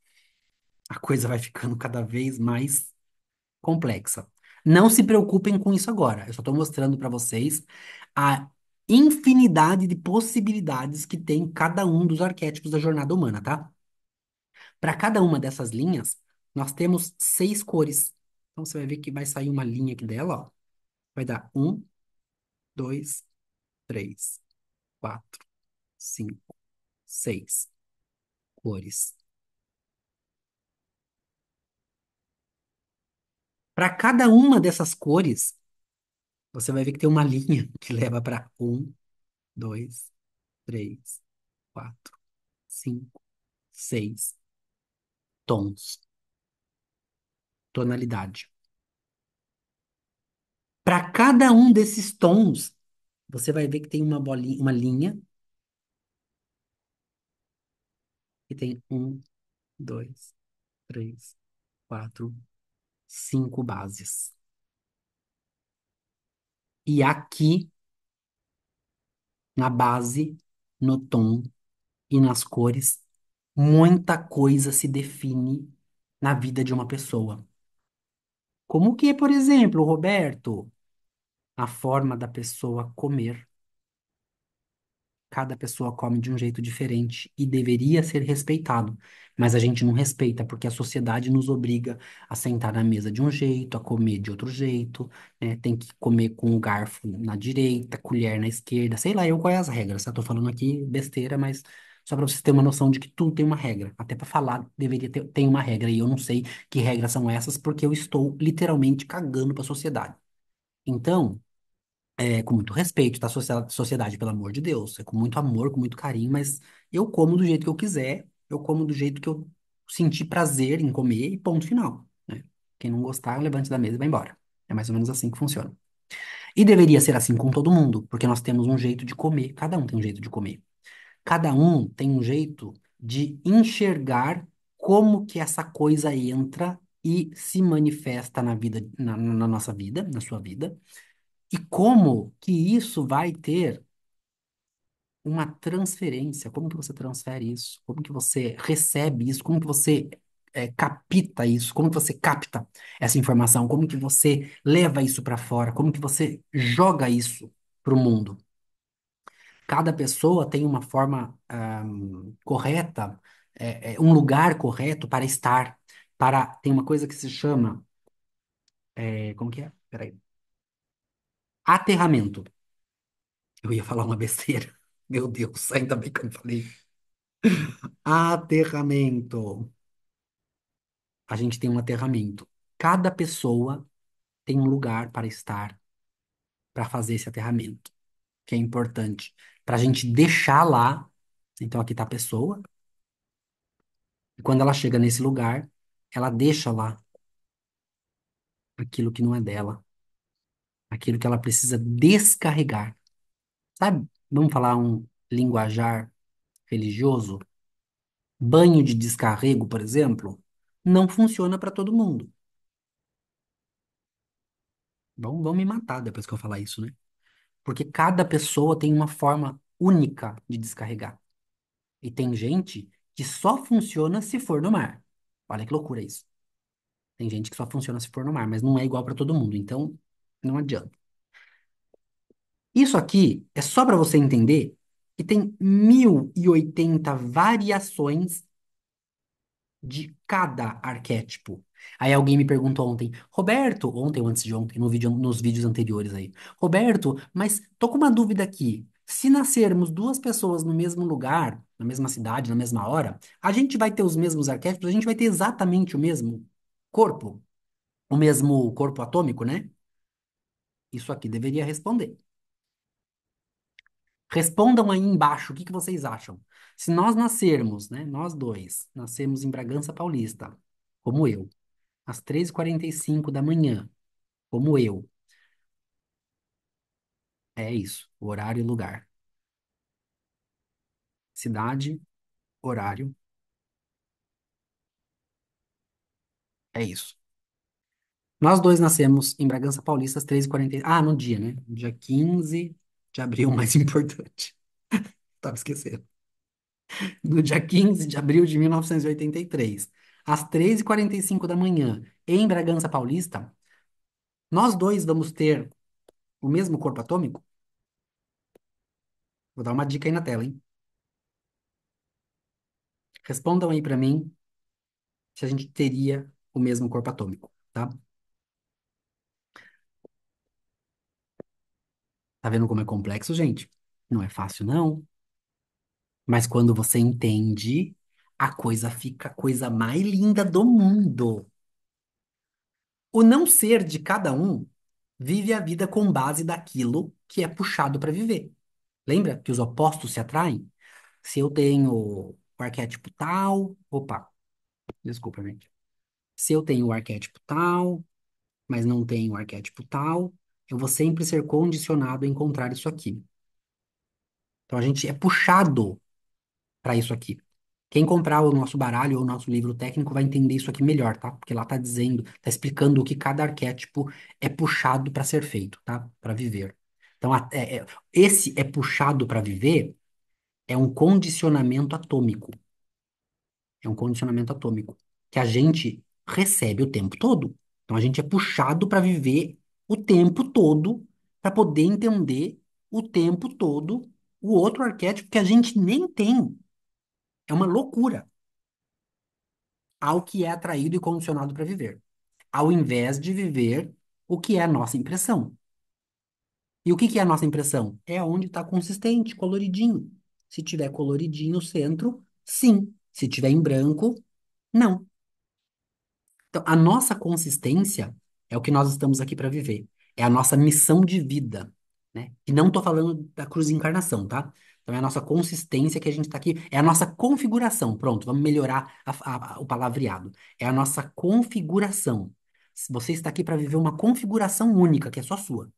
a coisa vai ficando cada vez mais complexa. Não se preocupem com isso agora. Eu só estou mostrando para vocês a infinidade de possibilidades que tem cada um dos arquétipos da jornada humana, tá? Para cada uma dessas linhas, nós temos 6 cores. Então você vai ver que vai sair uma linha aqui dela, ó. Vai dar um, dois, três, quatro, cinco, 6 cores. Para cada uma dessas cores, você vai ver que tem uma linha que leva para um, dois, três, quatro, cinco, 6 tons, tonalidade. Para cada um desses tons, você vai ver que tem uma bolinha, uma linha que tem um, dois, três, quatro, 5 bases. E aqui, na base, no tom e nas cores, muita coisa se define na vida de uma pessoa. Como que, por exemplo, Roberto, a forma da pessoa comer. Cada pessoa come de um jeito diferente e deveria ser respeitado, mas a gente não respeita porque a sociedade nos obriga a sentar na mesa de um jeito, a comer de outro jeito, né? Tem que comer com o garfo na direita, colher na esquerda, sei lá eu qual é as regras. Eu tô falando aqui besteira, mas só para vocês terem uma noção de que tudo tem uma regra. Até para falar deveria ter tem uma regra e eu não sei que regras são essas porque eu estou literalmente cagando para a sociedade. Então com muito respeito, tá? Sociedade, pelo amor de Deus. É com muito amor, com muito carinho, mas eu como do jeito que eu quiser, eu como do jeito que eu sentir prazer em comer e ponto final, né? Quem não gostar, levante da mesa e vai embora. É mais ou menos assim que funciona. E deveria ser assim com todo mundo, porque nós temos um jeito de comer, cada um tem um jeito de comer. Cada um tem um jeito de enxergar como que essa coisa entra e se manifesta na vida, na nossa vida, na sua vida e como que isso vai ter uma transferência? Como que você transfere isso? Como que você recebe isso? Como que você capta isso? Como que você capta essa informação? Como que você leva isso para fora? Como que você joga isso para o mundo? Cada pessoa tem uma forma correta, um lugar correto para estar. Tem uma coisa que se chama, como que é? Peraí. Aterramento. Eu ia falar uma besteira. Meu Deus, ainda bem que eu não falei. Aterramento. A gente tem um aterramento. Cada pessoa tem um lugar para estar, para fazer esse aterramento, que é importante. Para a gente deixar lá. Então aqui está a pessoa, e quando ela chega nesse lugar, ela deixa lá aquilo que não é dela, aquilo que ela precisa descarregar. Sabe? Vamos falar um linguajar religioso? Banho de descarrego, por exemplo, não funciona para todo mundo. Vão me matar depois que eu falar isso, né? Porque cada pessoa tem uma forma única de descarregar. E tem gente que só funciona se for no mar. Olha que loucura isso. Tem gente que só funciona se for no mar, mas não é igual para todo mundo. Então, não adianta. Isso aqui é só para você entender que tem 1080 variações de cada arquétipo. Aí alguém me perguntou ontem, Roberto, ontem ou antes de ontem, no vídeo, nos vídeos anteriores aí, Roberto, mas tô com uma dúvida aqui. Se nascermos duas pessoas no mesmo lugar, na mesma cidade, na mesma hora, a gente vai ter os mesmos arquétipos, a gente vai ter exatamente o mesmo corpo, o mesmo corpo atômico, né? Isso aqui deveria responder. Respondam aí embaixo o que que vocês acham. Se nós nascermos, né, nós dois, nascemos em Bragança Paulista, como eu, às 3h45 da manhã, como eu. É isso, horário e lugar. Cidade, horário, é isso. Nós dois nascemos em Bragança Paulista às 3h40. Ah, no dia, né? Dia 15 de abril, mais importante. Tava esquecendo. No dia 15 de abril de 1983, às 3h45 da manhã, em Bragança Paulista, nós dois vamos ter o mesmo corpo atômico? Vou dar uma dica aí na tela, hein? Respondam aí pra mim se a gente teria o mesmo corpo atômico, tá? Tá vendo como é complexo, gente? Não é fácil, não. Mas quando você entende, a coisa fica a coisa mais linda do mundo. O não ser de cada um vive a vida com base daquilo que é puxado para viver. Lembra que os opostos se atraem? Se eu tenho o arquétipo tal, opa, desculpa, gente. Se eu tenho o arquétipo tal, mas não tenho o arquétipo tal, eu vou sempre ser condicionado a encontrar isso aqui. Então a gente é puxado para isso aqui. Quem comprar o nosso baralho ou o nosso livro técnico vai entender isso aqui melhor, tá? Porque lá tá dizendo, tá explicando o que cada arquétipo é puxado para ser feito, tá? Para viver. Então, esse é puxado para viver é um condicionamento atômico. É um condicionamento atômico que a gente recebe o tempo todo. Então, a gente é puxado para viver o tempo todo, para poder entender o tempo todo o outro arquétipo que a gente nem tem. É uma loucura. Ao que é atraído e condicionado para viver, ao invés de viver o que é a nossa impressão. E o que que é a nossa impressão? É onde está consistente, coloridinho. Se tiver coloridinho o centro, sim. Se tiver em branco, não. Então, a nossa consistência é o que nós estamos aqui para viver. É a nossa missão de vida, né? E não estou falando da cruz de encarnação, tá? Então, é a nossa consistência que a gente está aqui. É a nossa configuração. Pronto, vamos melhorar o palavreado. É a nossa configuração. Você está aqui para viver uma configuração única, que é só sua.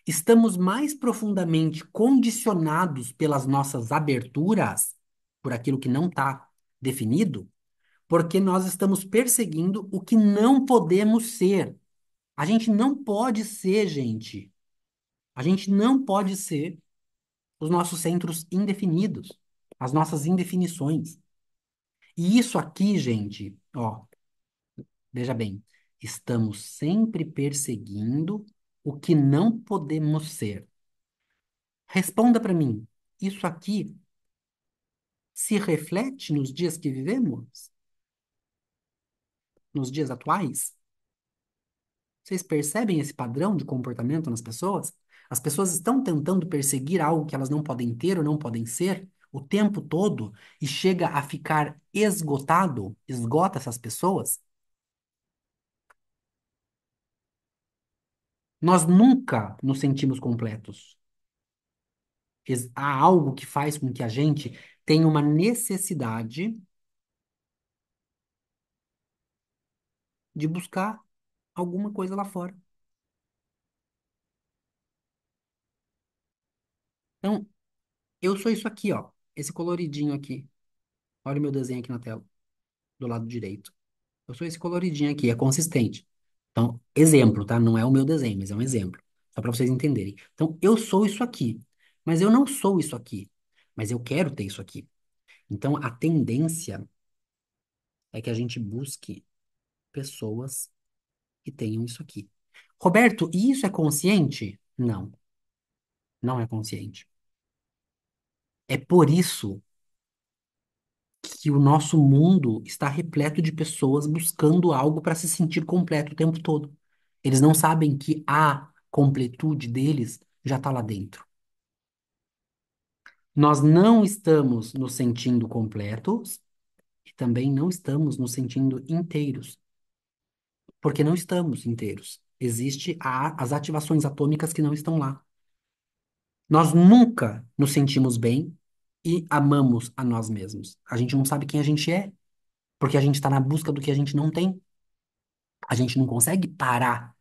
Estamos mais profundamente condicionados pelas nossas aberturas, por aquilo que não está definido, porque nós estamos perseguindo o que não podemos ser. A gente não pode ser, gente. A gente não pode ser os nossos centros indefinidos, as nossas indefinições. E isso aqui, gente, ó, veja bem, estamos sempre perseguindo o que não podemos ser. Responda para mim, isso aqui se reflete nos dias que vivemos? Nos dias atuais? Vocês percebem esse padrão de comportamento nas pessoas? As pessoas estão tentando perseguir algo que elas não podem ter ou não podem ser o tempo todo e chega a ficar esgotado, esgota essas pessoas. Nós nunca nos sentimos completos. Há algo que faz com que a gente tenha uma necessidade de buscar alguma coisa lá fora. Então, eu sou isso aqui, ó, esse coloridinho aqui. Olha o meu desenho aqui na tela, do lado direito. Eu sou esse coloridinho aqui, é consistente. Então, exemplo, tá? Não é o meu desenho, mas é um exemplo. Só para vocês entenderem. Então, eu sou isso aqui, mas eu não sou isso aqui. Mas eu quero ter isso aqui. Então, a tendência é que a gente busque pessoas que tenham isso aqui. Roberto, e isso é consciente? Não, não é consciente. É por isso que o nosso mundo está repleto de pessoas buscando algo para se sentir completo o tempo todo. Eles não sabem que a completude deles já está lá dentro. Nós não estamos nos sentindo completos e também não estamos nos sentindo inteiros, porque não estamos inteiros. Existem as ativações atômicas que não estão lá. Nós nunca nos sentimos bem e amamos a nós mesmos. A gente não sabe quem a gente é, porque a gente está na busca do que a gente não tem. A gente não consegue parar,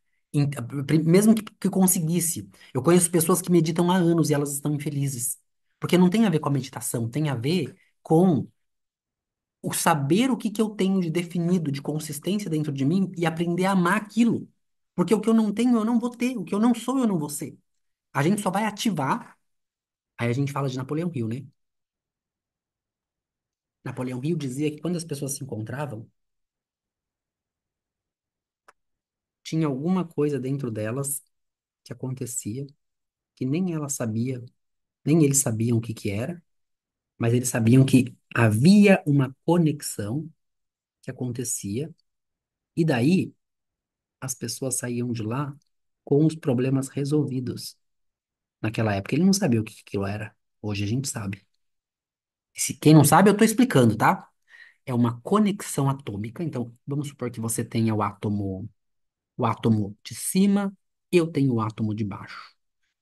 mesmo que conseguisse. Eu conheço pessoas que meditam há anos e elas estão infelizes. Porque não tem a ver com a meditação, tem a ver com o saber o que que eu tenho de definido, de consistência dentro de mim e aprender a amar aquilo. Porque o que eu não tenho, eu não vou ter. O que eu não sou, eu não vou ser. A gente só vai ativar. Aí a gente fala de Napoleão Hill, né? Napoleão Hill dizia que quando as pessoas se encontravam, tinha alguma coisa dentro delas que acontecia que nem ela sabia, nem eles sabiam o que que era, mas eles sabiam que havia uma conexão que acontecia, e daí as pessoas saíam de lá com os problemas resolvidos. Naquela época ele não sabia o que que aquilo era. Hoje a gente sabe. Quem não sabe, eu estou explicando, tá? É uma conexão atômica. Então, vamos supor que você tenha o átomo de cima, eu tenho o átomo de baixo.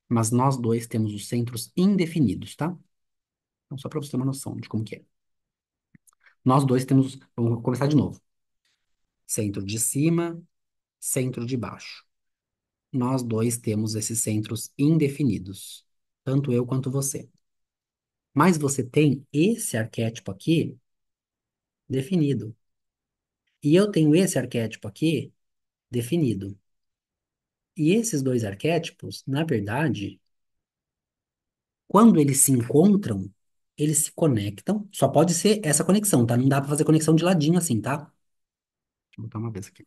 Mas nós dois temos os centros indefinidos, tá? Então, só para você ter uma noção de como que é. Nós dois temos, vamos começar de novo. Centro de cima, centro de baixo. Nós dois temos esses centros indefinidos, tanto eu quanto você. Mas você tem esse arquétipo aqui definido. E eu tenho esse arquétipo aqui definido. E esses dois arquétipos, na verdade, quando eles se encontram, eles se conectam. Só pode ser essa conexão, tá? Não dá para fazer conexão de ladinho assim, tá? Deixa eu botar uma vez aqui.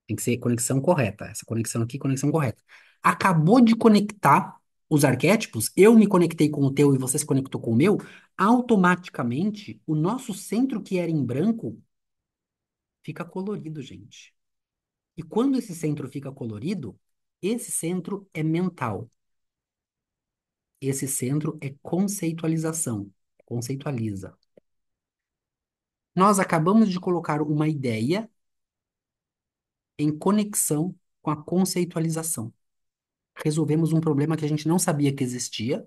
Tem que ser conexão correta. Essa conexão aqui, conexão correta. Acabou de conectar os arquétipos, eu me conectei com o teu e você se conectou com o meu, automaticamente o nosso centro que era em branco fica colorido, gente. E quando esse centro fica colorido, esse centro é mental. Esse centro é conceitualização. Conceitualiza. Nós acabamos de colocar uma ideia em conexão com a conceitualização. Resolvemos um problema que a gente não sabia que existia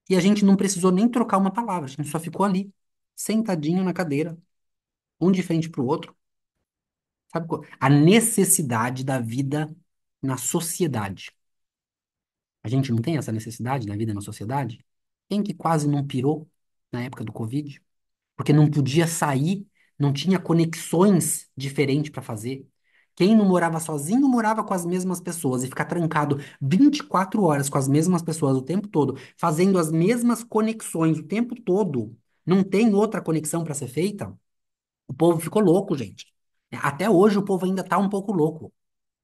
e a gente não precisou nem trocar uma palavra, a gente só ficou ali, sentadinho na cadeira, um de frente para o outro. Sabe a necessidade da vida na sociedade? A gente não tem essa necessidade da vida na sociedade? Quem que quase não pirou na época do Covid? Porque não podia sair, não tinha conexões diferentes para fazer. Quem não morava sozinho morava com as mesmas pessoas e ficar trancado 24 horas com as mesmas pessoas o tempo todo, fazendo as mesmas conexões o tempo todo. Não tem outra conexão para ser feita. O povo ficou louco, gente. Até hoje o povo ainda tá um pouco louco,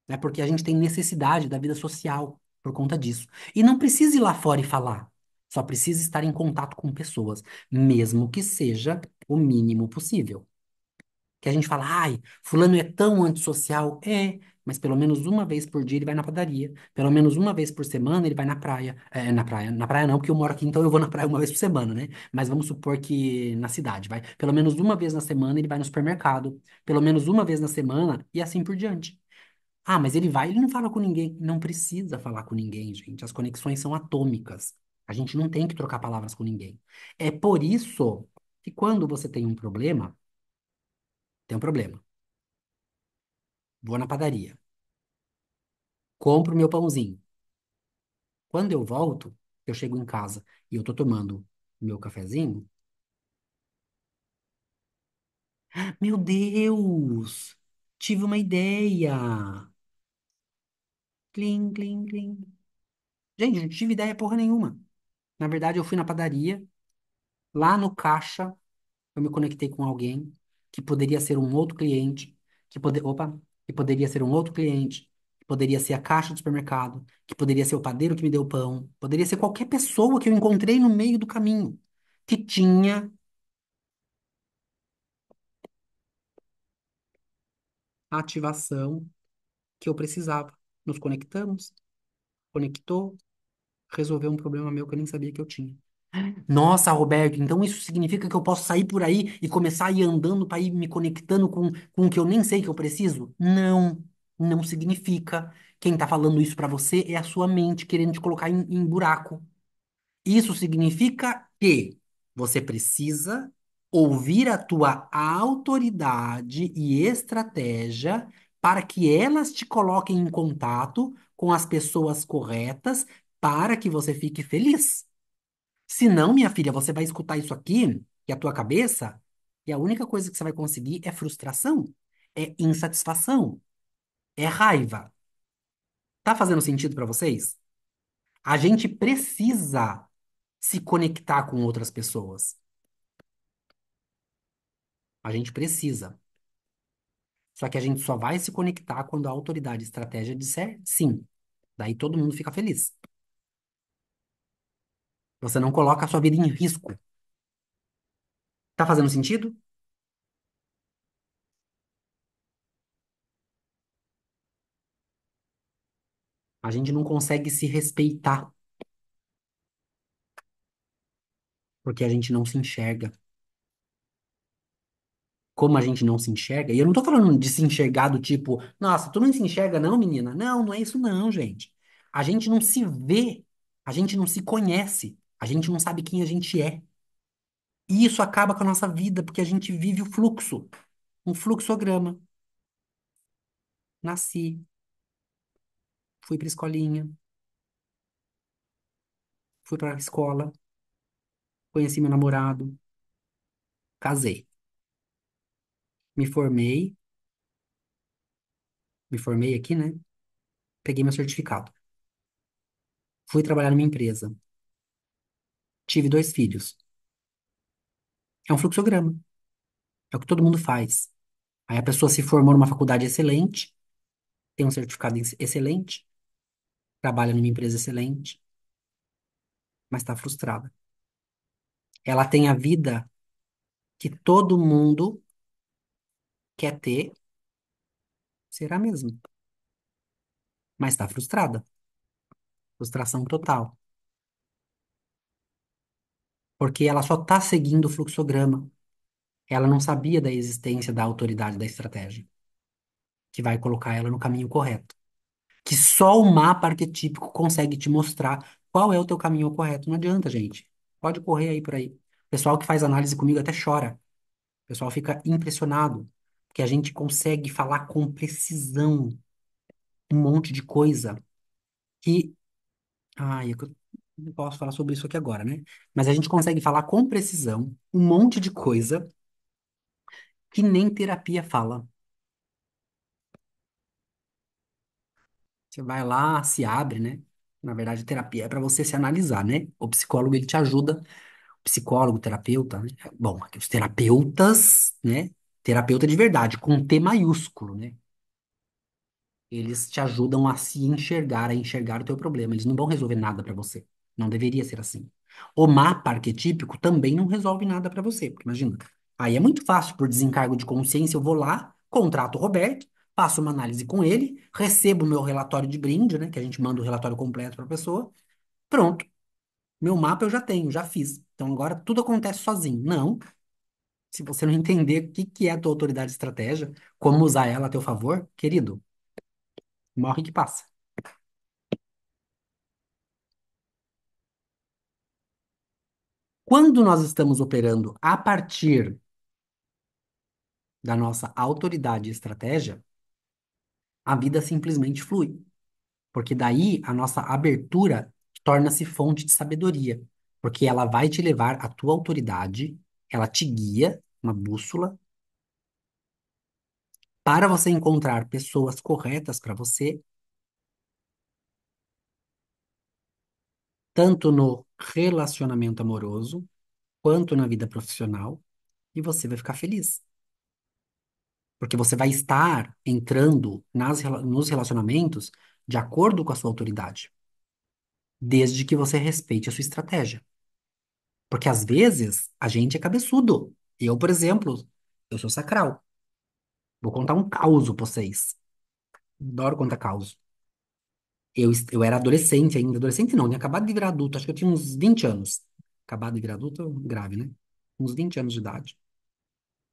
né? Porque a gente tem necessidade da vida social por conta disso. E não precisa ir lá fora e falar. Só precisa estar em contato com pessoas, mesmo que seja o mínimo possível. Que a gente fala, ai, fulano é tão antissocial. É, mas pelo menos uma vez por dia ele vai na padaria. Pelo menos uma vez por semana ele vai na praia. É, na praia não, porque eu moro aqui, então eu vou na praia uma vez por semana, né? Mas vamos supor que na cidade, vai. Pelo menos uma vez na semana ele vai no supermercado. Pelo menos uma vez na semana e assim por diante. Ah, mas ele não fala com ninguém. Não precisa falar com ninguém, gente. As conexões são atômicas. A gente não tem que trocar palavras com ninguém. É por isso que quando você tem um problema. Vou na padaria, compro meu pãozinho. Quando eu volto, eu chego em casa e eu tô tomando meu cafezinho. Meu Deus! Tive uma ideia. Clim, clim, clim. Gente, eu não tive ideia porra nenhuma. Na verdade, eu fui na padaria, lá no caixa, eu me conectei com alguém que poderia ser um outro cliente, opa, que poderia ser um outro cliente, que poderia ser a caixa do supermercado, que poderia ser o padeiro que me deu o pão, poderia ser qualquer pessoa que eu encontrei no meio do caminho, que tinha a ativação que eu precisava. Nos conectamos, conectou, resolveu um problema meu que eu nem sabia que eu tinha. Nossa, Roberto, então isso significa que eu posso sair por aí e começar a ir andando para ir me conectando com o que eu nem sei que eu preciso? Não, não significa. Quem tá falando isso para você é a sua mente querendo te colocar em buraco. Isso significa que você precisa ouvir a tua autoridade e estratégia para que elas te coloquem em contato com as pessoas corretas para que você fique feliz. Se não, minha filha, você vai escutar isso aqui, que é a tua cabeça, e a única coisa que você vai conseguir é frustração, é insatisfação, é raiva. Tá fazendo sentido para vocês? A gente precisa se conectar com outras pessoas. A gente precisa. Só que a gente só vai se conectar quando a autoridade e estratégia disser sim. Daí todo mundo fica feliz. Você não coloca a sua vida em risco. Tá fazendo sentido? A gente não consegue se respeitar porque a gente não se enxerga. Como a gente não se enxerga, e eu não tô falando de se enxergar do tipo, nossa, tu não se enxerga não, menina? Não, não é isso não, gente. A gente não se vê, a gente não se conhece, a gente não sabe quem a gente é. E isso acaba com a nossa vida, porque a gente vive o fluxo, um fluxograma. Nasci, fui pra escolinha, fui pra escola, conheci meu namorado, casei, me formei, me formei aqui, né? Peguei meu certificado, fui trabalhar numa empresa, tive dois filhos. É um fluxograma, é o que todo mundo faz. Aí a pessoa se formou numa faculdade excelente, tem um certificado excelente, trabalha numa empresa excelente, mas está frustrada. Ela tem a vida que todo mundo quer ter, será mesmo, mas está frustrada. Frustração total. Porque ela só está seguindo o fluxograma. Ela não sabia da existência da autoridade da estratégia, que vai colocar ela no caminho correto. Que só o mapa arquetípico consegue te mostrar qual é o teu caminho correto. Não adianta, gente. Pode correr aí por aí. O pessoal que faz análise comigo até chora. O pessoal fica impressionado, porque a gente consegue falar com precisão um monte de coisa que. Ai, eu não posso falar sobre isso aqui agora, né? Mas a gente consegue falar com precisão um monte de coisa que nem terapia fala. Você vai lá, se abre, né? Na verdade, terapia é para você se analisar, né? O psicólogo ele te ajuda psicólogo, terapeuta, né? Bom, aqui os terapeutas, né? Terapeuta de verdade, com T maiúsculo, né? Eles te ajudam a se enxergar, a enxergar o teu problema. Eles não vão resolver nada pra você. Não deveria ser assim. O mapa arquetípico também não resolve nada pra você, porque imagina, aí é muito fácil, por desencargo de consciência, eu vou lá, contrato o Roberto, faço uma análise com ele, recebo o meu relatório de brinde, né? Que a gente manda o relatório completo pra pessoa. Pronto. Meu mapa eu já tenho, já fiz. Então agora tudo acontece sozinho. Não. Se você não entender o que que é a tua autoridade e estratégia, como usar ela a teu favor, querido, morre que passa. Quando nós estamos operando a partir da nossa autoridade e estratégia, a vida simplesmente flui. Porque daí a nossa abertura torna-se fonte de sabedoria. Porque ela vai te levar à tua autoridade, ela te guia, uma bússola, para você encontrar pessoas corretas para você, tanto no relacionamento amoroso, quanto na vida profissional, e você vai ficar feliz. Porque você vai estar entrando nos relacionamentos de acordo com a sua autoridade, desde que você respeite a sua estratégia. Porque às vezes a gente é cabeçudo. Eu, por exemplo, eu sou sacral. Vou contar um causo pra vocês. Adoro contar causo. Eu era adolescente ainda. Adolescente não, tinha acabado de virar adulto. Acho que eu tinha uns 20 anos. Acabado de virar adulto, grave, né? Uns 20 anos de idade.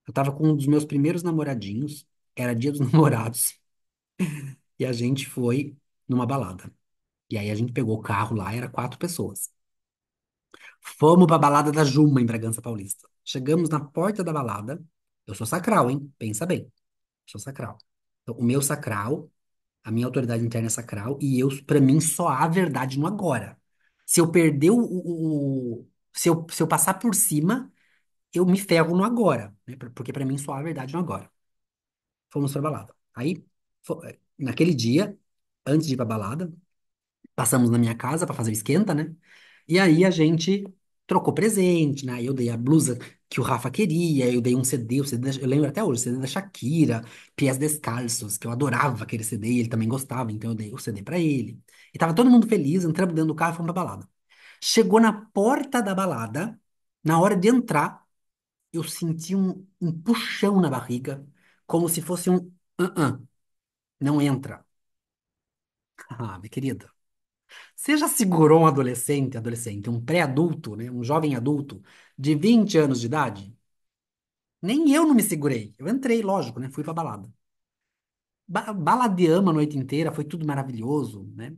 Eu tava com um dos meus primeiros namoradinhos. Era dia dos namorados. E a gente foi numa balada. E aí a gente pegou o carro lá, era 4 pessoas. Fomos pra balada da Juma, em Bragança Paulista. Chegamos na porta da balada. Eu sou sacral, hein? Pensa bem. Eu sou sacral. Então, o meu sacral, a minha autoridade interna é sacral, e eu, para mim, só há verdade no agora. Se eu perder se eu passar por cima, eu me ferro no agora, né? Porque para mim só há verdade no agora. Fomos pra balada. Aí, naquele dia, antes de ir pra balada, passamos na minha casa para fazer o esquenta, né? E aí a gente trocou presente, né? Eu dei a blusa que o Rafa queria, eu dei um CD, eu lembro até hoje, o CD da Shakira, Pies Descalços, que eu adorava aquele CD, e ele também gostava, então eu dei o CD para ele. E tava todo mundo feliz, entramos dentro do carro e fomos pra balada. Chegou na porta da balada, na hora de entrar, eu senti um puxão na barriga, como se fosse um não entra. Ah, minha querida. Você já segurou um adolescente, um pré-adulto, né, um jovem adulto de 20 anos de idade? Nem eu não me segurei. Eu entrei, lógico, né? Fui pra balada. Baladeamos a noite inteira, foi tudo maravilhoso, né?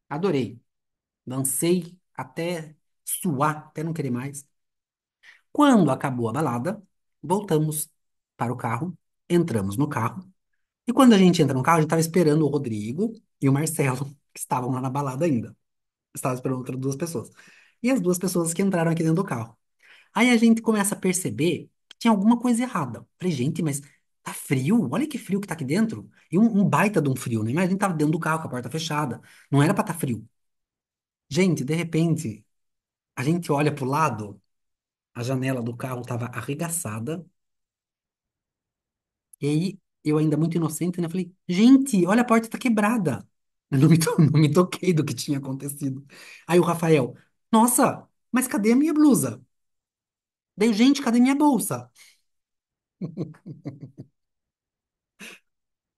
Adorei. Dancei até suar, até não querer mais. Quando acabou a balada, voltamos para o carro, entramos no carro. E quando a gente entra no carro, a gente estava esperando o Rodrigo e o Marcelo, que estavam lá na balada ainda. Estava esperando outras 2 pessoas. E as 2 pessoas que entraram aqui dentro do carro. Aí a gente começa a perceber que tinha alguma coisa errada. Falei, gente, mas tá frio? Olha que frio que tá aqui dentro. E um baita de um frio, né? Mas a gente tava dentro do carro com a porta fechada. Não era pra estar frio. Gente, de repente, a gente olha pro lado, a janela do carro tava arregaçada. E aí, eu ainda muito inocente, né? Falei, gente, olha a porta tá quebrada. Eu não me toquei do que tinha acontecido. Aí o Rafael, nossa, mas cadê a minha blusa? Daí, eu, gente, cadê minha bolsa?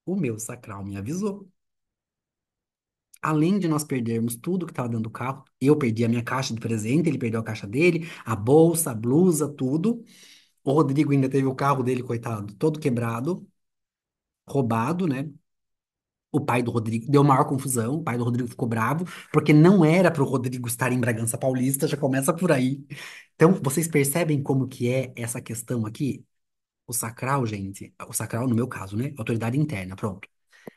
O meu sacral me avisou. Além de nós perdermos tudo que estava dentro do carro, eu perdi a minha caixa de presente, ele perdeu a caixa dele, a bolsa, a blusa, tudo. O Rodrigo ainda teve o carro dele, coitado, todo quebrado, roubado, né? O pai do Rodrigo deu maior confusão, o pai do Rodrigo ficou bravo, porque não era para o Rodrigo estar em Bragança Paulista, já começa por aí. Então, vocês percebem como que é essa questão aqui? O sacral, gente, o sacral no meu caso, né? Autoridade interna, pronto.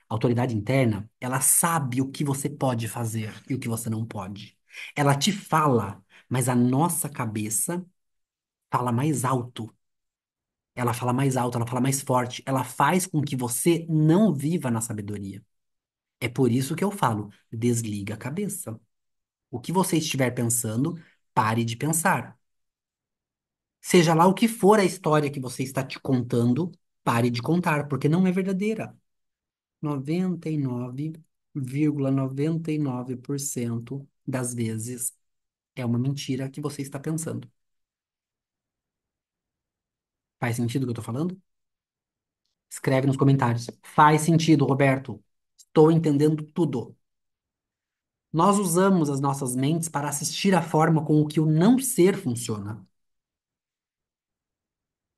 A autoridade interna, ela sabe o que você pode fazer e o que você não pode. Ela te fala, mas a nossa cabeça fala mais alto. Ela fala mais alto, ela fala mais forte. Ela faz com que você não viva na sabedoria. É por isso que eu falo, desliga a cabeça. O que você estiver pensando, Pare de pensar. Seja lá o que for a história que você está te contando, pare de contar, porque não é verdadeira. 99,99% das vezes é uma mentira que você está pensando. Faz sentido o que eu tô falando? Escreve nos comentários. Faz sentido, Roberto. Estou entendendo tudo. Nós usamos as nossas mentes para assistir a forma com que o não ser funciona.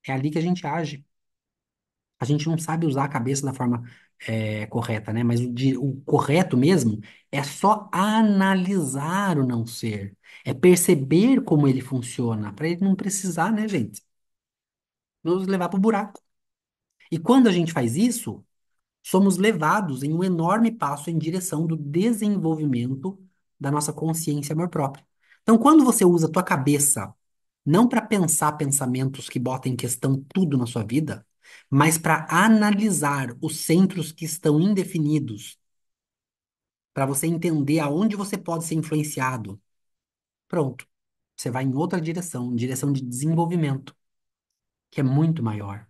É ali que a gente age. A gente não sabe usar a cabeça da forma correta, né? Mas o correto mesmo é só analisar o não ser. É perceber como ele funciona, para ele não precisar, né, gente? Nos levar para o buraco. E quando a gente faz isso, somos levados em um enorme passo em direção do desenvolvimento da nossa consciência amor próprio. Então, quando você usa a tua cabeça não para pensar pensamentos que botam em questão tudo na sua vida, mas para analisar os centros que estão indefinidos, para você entender aonde você pode ser influenciado, pronto. Você vai em outra direção, em direção de desenvolvimento, que é muito maior.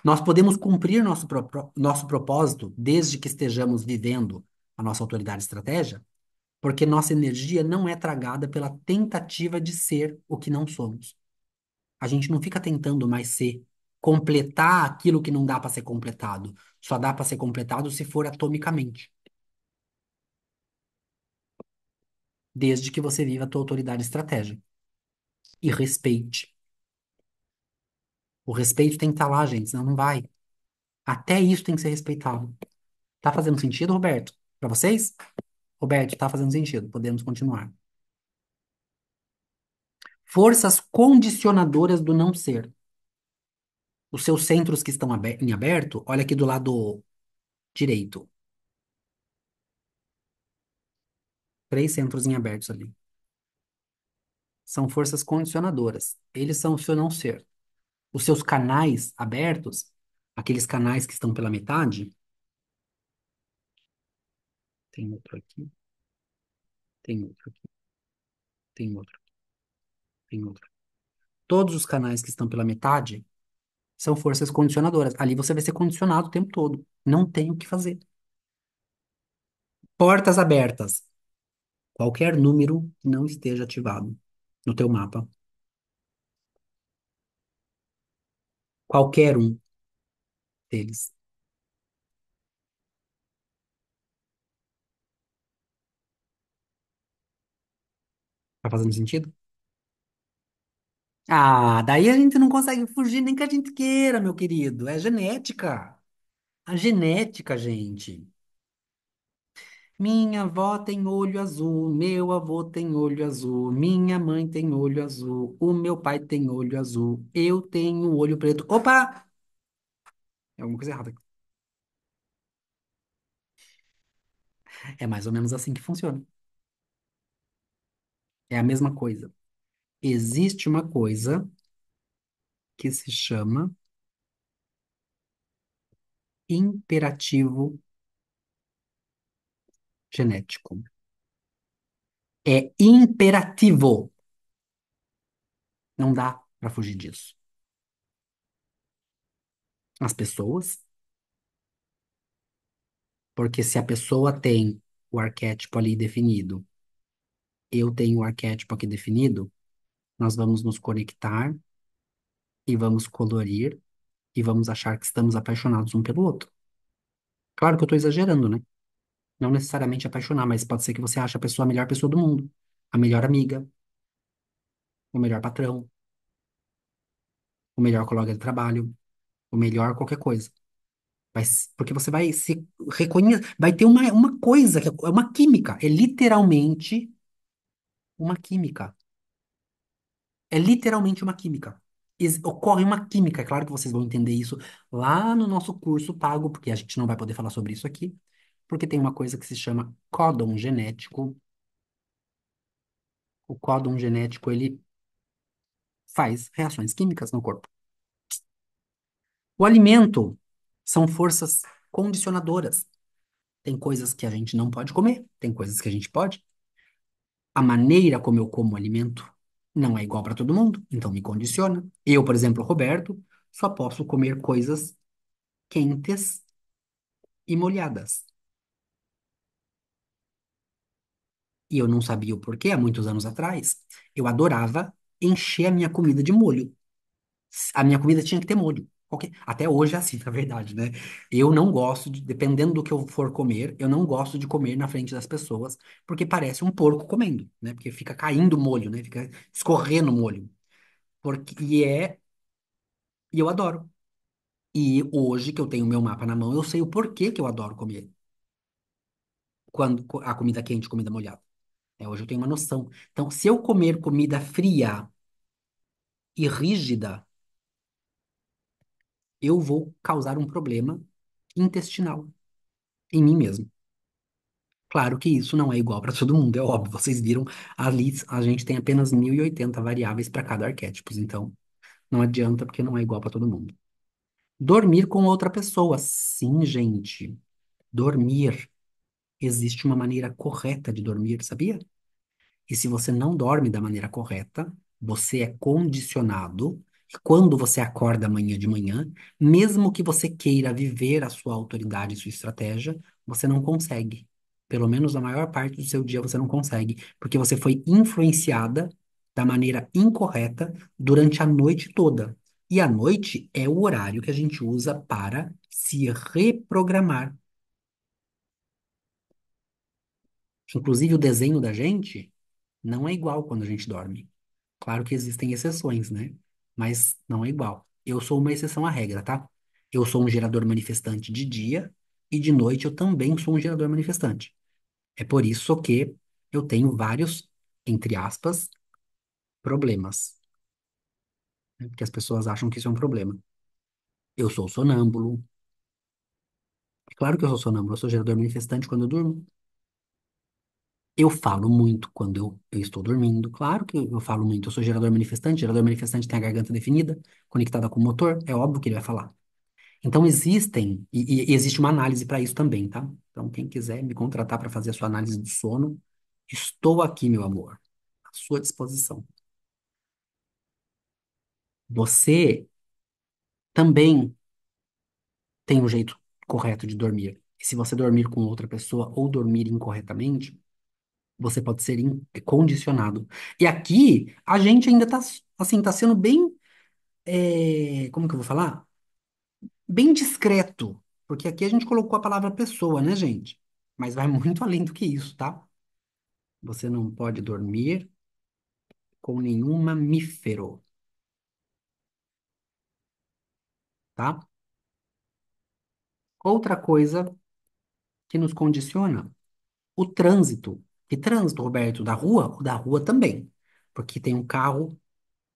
Nós podemos cumprir nosso propósito desde que estejamos vivendo a nossa autoridade e estratégia, porque nossa energia não é tragada pela tentativa de ser o que não somos. A gente não fica tentando mais ser, completar aquilo que não dá para ser completado. Só dá para ser completado se for atomicamente, desde que você viva a tua autoridade e estratégia. E respeite. O respeito tem que estar lá, gente, senão não vai. Até isso tem que ser respeitado. Tá fazendo sentido, Roberto? Para vocês? Roberto, tá fazendo sentido. Podemos continuar. Forças condicionadoras do não ser. Os seus centros que estão em aberto, olha aqui do lado direito. 3 centros em abertos ali. São forças condicionadoras. Eles são o seu não ser. Os seus canais abertos, aqueles canais que estão pela metade, tem outro aqui, tem outro aqui, tem outro, tem outro. Todos os canais que estão pela metade são forças condicionadoras. Ali você vai ser condicionado o tempo todo. Não tem o que fazer. Portas abertas. Qualquer número que não esteja ativado no teu mapa. Qualquer um deles. Tá fazendo sentido? Ah, daí a gente não consegue fugir nem que a gente queira, meu querido. É genética. A genética, gente. Minha avó tem olho azul, meu avô tem olho azul, minha mãe tem olho azul, o meu pai tem olho azul, eu tenho olho preto. Opa! É alguma coisa errada aqui. É mais ou menos assim que funciona. É a mesma coisa. Existe uma coisa que se chama imperativo genético. É imperativo. Não dá para fugir disso. As pessoas, porque se a pessoa tem o arquétipo ali definido, eu tenho o arquétipo aqui definido, nós vamos nos conectar e vamos colorir e vamos achar que estamos apaixonados um pelo outro. Claro que eu estou exagerando, né? Não necessariamente apaixonar, mas pode ser que você ache a pessoa a melhor pessoa do mundo, a melhor amiga, o melhor patrão, o melhor colega de trabalho, o melhor qualquer coisa. Porque você vai se reconhecer, vai ter uma coisa, que é uma química, é literalmente uma química. É literalmente uma química. Ocorre uma química, é claro que vocês vão entender isso lá no nosso curso pago, porque a gente não vai poder falar sobre isso aqui, porque tem uma coisa que se chama códon genético. O códon genético, ele faz reações químicas no corpo. O alimento são forças condicionadoras. Tem coisas que a gente não pode comer, tem coisas que a gente pode. A maneira como eu como o alimento não é igual para todo mundo, então me condiciona. Eu, por exemplo, Roberto, só posso comer coisas quentes e molhadas. E eu não sabia o porquê, há muitos anos atrás, eu adorava encher a minha comida de molho. A minha comida tinha que ter molho. Até hoje é assim, na verdade, né? Eu não gosto de, dependendo do que eu for comer, eu não gosto de comer na frente das pessoas, porque parece um porco comendo, né? Porque fica caindo molho, né? Fica escorrendo molho. E eu adoro. E hoje que eu tenho o meu mapa na mão, eu sei o porquê que eu adoro comer a comida quente, comida molhada. Hoje eu tenho uma noção. Então, se eu comer comida fria e rígida, eu vou causar um problema intestinal em mim mesmo. Claro que isso não é igual para todo mundo, é óbvio. Vocês viram ali, a gente tem apenas 1080 variáveis para cada arquétipo, então não adianta porque não é igual para todo mundo. Dormir com outra pessoa. Sim, gente. Dormir. Existe uma maneira correta de dormir, sabia? E se você não dorme da maneira correta, você é condicionado. E quando você acorda amanhã de manhã, mesmo que você queira viver a sua autoridade, sua estratégia, você não consegue. Pelo menos na maior parte do seu dia você não consegue, porque você foi influenciada da maneira incorreta durante a noite toda. E a noite é o horário que a gente usa para se reprogramar. Inclusive, o desenho da gente não é igual quando a gente dorme. Claro que existem exceções, né? Mas não é igual. Eu sou uma exceção à regra, tá? Eu sou um gerador manifestante de dia e de noite eu também sou um gerador manifestante. É por isso que eu tenho vários, entre aspas, problemas, né? Porque as pessoas acham que isso é um problema. Eu sou sonâmbulo. É claro que eu sou sonâmbulo, eu sou gerador manifestante quando eu durmo. Eu falo muito quando eu estou dormindo. Claro que eu falo muito. Eu sou gerador manifestante. Gerador manifestante tem a garganta definida, conectada com o motor. É óbvio que ele vai falar. Então existem, e existe uma análise para isso também, tá? Então, quem quiser me contratar para fazer a sua análise do sono, estou aqui, meu amor, à sua disposição. Você também tem um jeito correto de dormir. E se você dormir com outra pessoa ou dormir incorretamente, você pode ser condicionado. E aqui, a gente ainda tá, assim, tá sendo bem, como que eu vou falar? Bem discreto. Porque aqui a gente colocou a palavra pessoa, né, gente? Mas vai muito além do que isso, tá? Você não pode dormir com nenhum mamífero, tá? Outra coisa que nos condiciona, o trânsito. E trânsito, Roberto, da rua? O da rua também. Porque tem um carro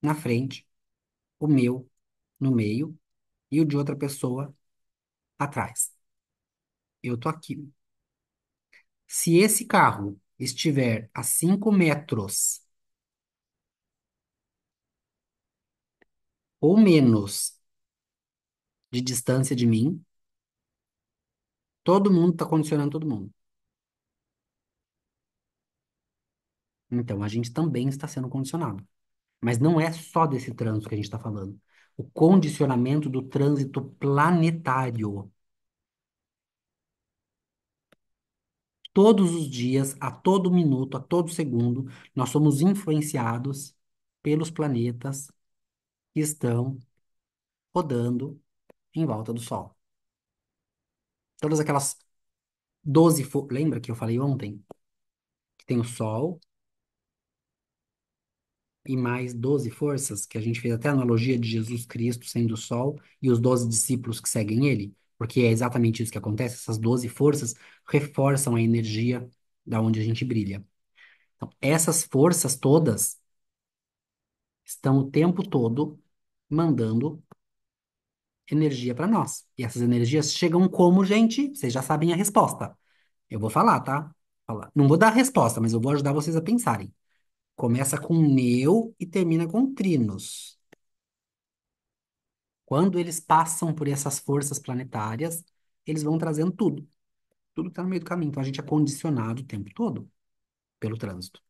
na frente, o meu no meio e o de outra pessoa atrás. Eu tô aqui. Se esse carro estiver a 5 metros ou menos de distância de mim, todo mundo está condicionando todo mundo. Então, a gente também está sendo condicionado. Mas não é só desse trânsito que a gente está falando. O condicionamento do trânsito planetário. Todos os dias, a todo minuto, a todo segundo, nós somos influenciados pelos planetas que estão rodando em volta do Sol. Todas aquelas 12, lembra que eu falei ontem? Que tem o Sol e mais 12 forças, que a gente fez até a analogia de Jesus Cristo sendo o Sol e os 12 discípulos que seguem ele, porque é exatamente isso que acontece, essas 12 forças reforçam a energia da onde a gente brilha. Então, essas forças todas estão o tempo todo mandando energia para nós. E essas energias chegam como, gente? Vocês já sabem a resposta. Eu vou falar, tá? Falar. Não vou dar a resposta, mas eu vou ajudar vocês a pensarem. Começa com neu e termina com trinos. Quando eles passam por essas forças planetárias, eles vão trazendo tudo. Tudo que está no meio do caminho. Então a gente é condicionado o tempo todo pelo trânsito.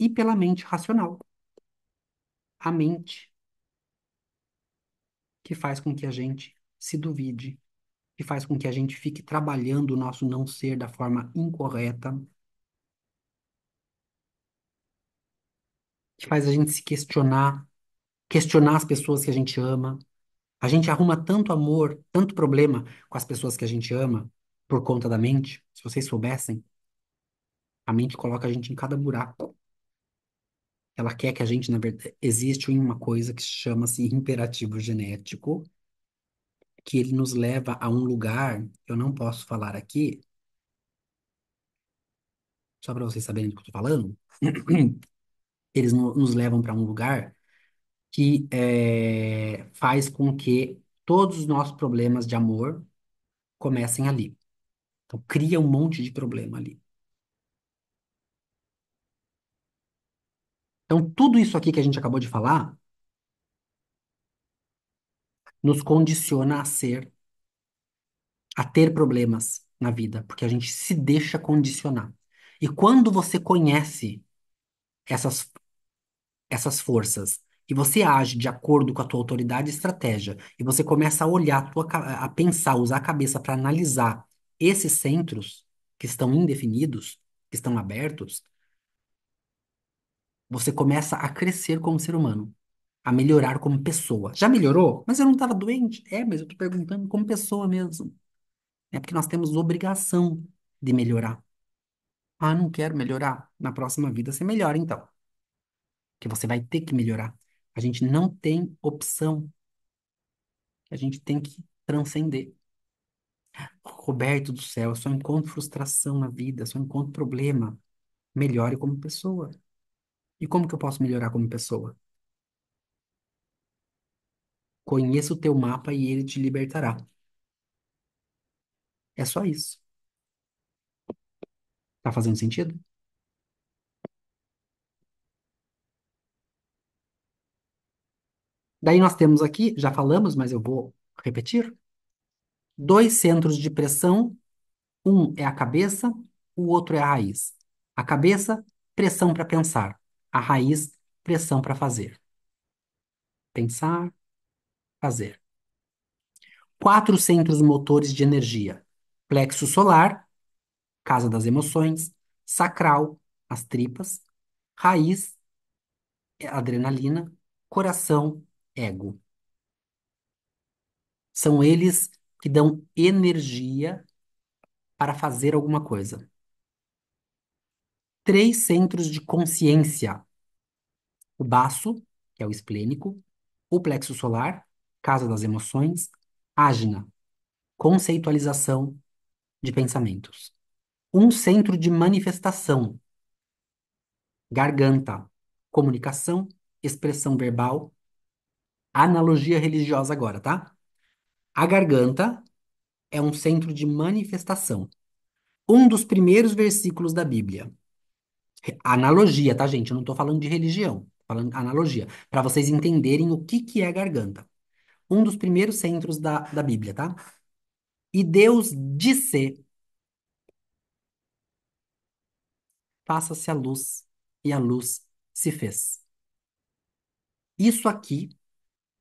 e pela mente racional. A mente que faz com que a gente se duvide, que faz com que a gente fique trabalhando o nosso não ser da forma incorreta, que faz a gente se questionar, questionar as pessoas que a gente ama. A gente arruma tanto amor, tanto problema com as pessoas que a gente ama por conta da mente. Se vocês soubessem, a mente coloca a gente em cada buraco. Ela quer que a gente, na verdade, existe uma coisa que chama-se imperativo genético, que ele nos leva a um lugar, que eu não posso falar aqui, só para vocês saberem do que eu tô falando. Eles nos levam para um lugar que faz com que todos os nossos problemas de amor comecem ali. Então, cria um monte de problema ali. Então, tudo isso aqui que a gente acabou de falar nos condiciona a ser, a ter problemas na vida, porque a gente se deixa condicionar. E quando você conhece essas, essas forças e você age de acordo com a tua autoridade e estratégia, e você começa a olhar, a pensar, usar a cabeça para analisar esses centros que estão indefinidos, que estão abertos, você começa a crescer como ser humano, a melhorar como pessoa. Já melhorou? Mas eu não estava doente. É, mas eu estou perguntando como pessoa mesmo. É porque nós temos obrigação de melhorar. Ah, não quero melhorar. Na próxima vida você melhora, então. Que você vai ter que melhorar. A gente não tem opção. A gente tem que transcender. Roberto do céu, eu só encontro frustração na vida, só encontro problema. Melhore como pessoa. E como que eu posso melhorar como pessoa? Conheça o teu mapa e ele te libertará. É só isso. Tá fazendo sentido? Daí nós temos aqui, já falamos, mas eu vou repetir, dois centros de pressão. Um é a cabeça, o outro é a raiz. A cabeça, pressão para pensar. A raiz, pressão para fazer. Pensar, fazer. Quatro centros motores de energia: plexo solar, casa das emoções; sacral, as tripas; raiz, adrenalina; coração, ego. São eles que dão energia para fazer alguma coisa. Três centros de consciência: o baço, que é o esplênico; o plexo solar, casa das emoções; ágina, conceitualização de pensamentos. Um centro de manifestação: garganta, comunicação, expressão verbal, analogia religiosa agora, tá? A garganta é um centro de manifestação. Um dos primeiros versículos da Bíblia. Analogia, tá, gente? Eu não tô falando de religião, tô falando analogia, para vocês entenderem o que que é garganta. Um dos primeiros centros da Bíblia, tá? E Deus disse: faça-se a luz, e a luz se fez. Isso aqui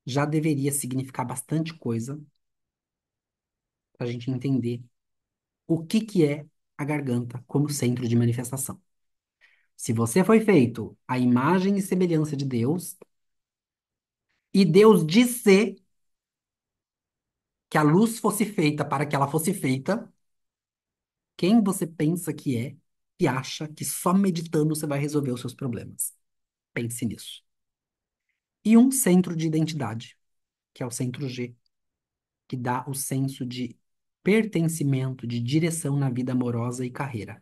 já deveria significar bastante coisa para a gente entender o que que é a garganta como centro de manifestação. Se você foi feito à imagem e semelhança de Deus, e Deus disse que a luz fosse feita para que ela fosse feita, quem você pensa que é que acha que só meditando você vai resolver os seus problemas? Pense nisso. E um centro de identidade, que é o centro G, que dá o senso de pertencimento, de direção na vida amorosa e carreira.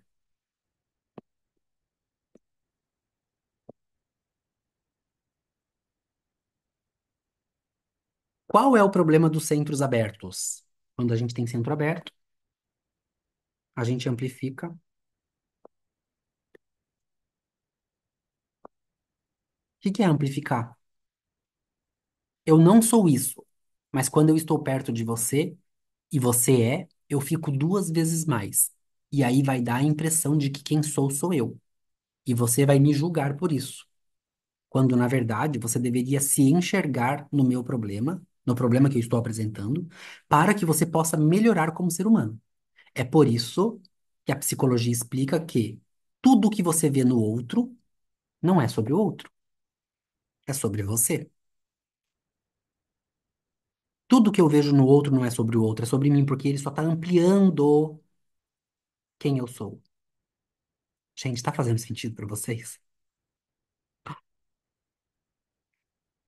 Qual é o problema dos centros abertos? Quando a gente tem centro aberto, a gente amplifica. O que que é amplificar? Eu não sou isso, mas quando eu estou perto de você e você é, eu fico duas vezes mais. E aí vai dar a impressão de que quem sou eu. E você vai me julgar por isso. Quando, na verdade, você deveria se enxergar no meu problema, no problema que eu estou apresentando, para que você possa melhorar como ser humano. É por isso que a psicologia explica que tudo que você vê no outro não é sobre o outro, é sobre você. Tudo que eu vejo no outro não é sobre o outro, é sobre mim, porque ele só está ampliando quem eu sou. Gente, tá fazendo sentido para vocês?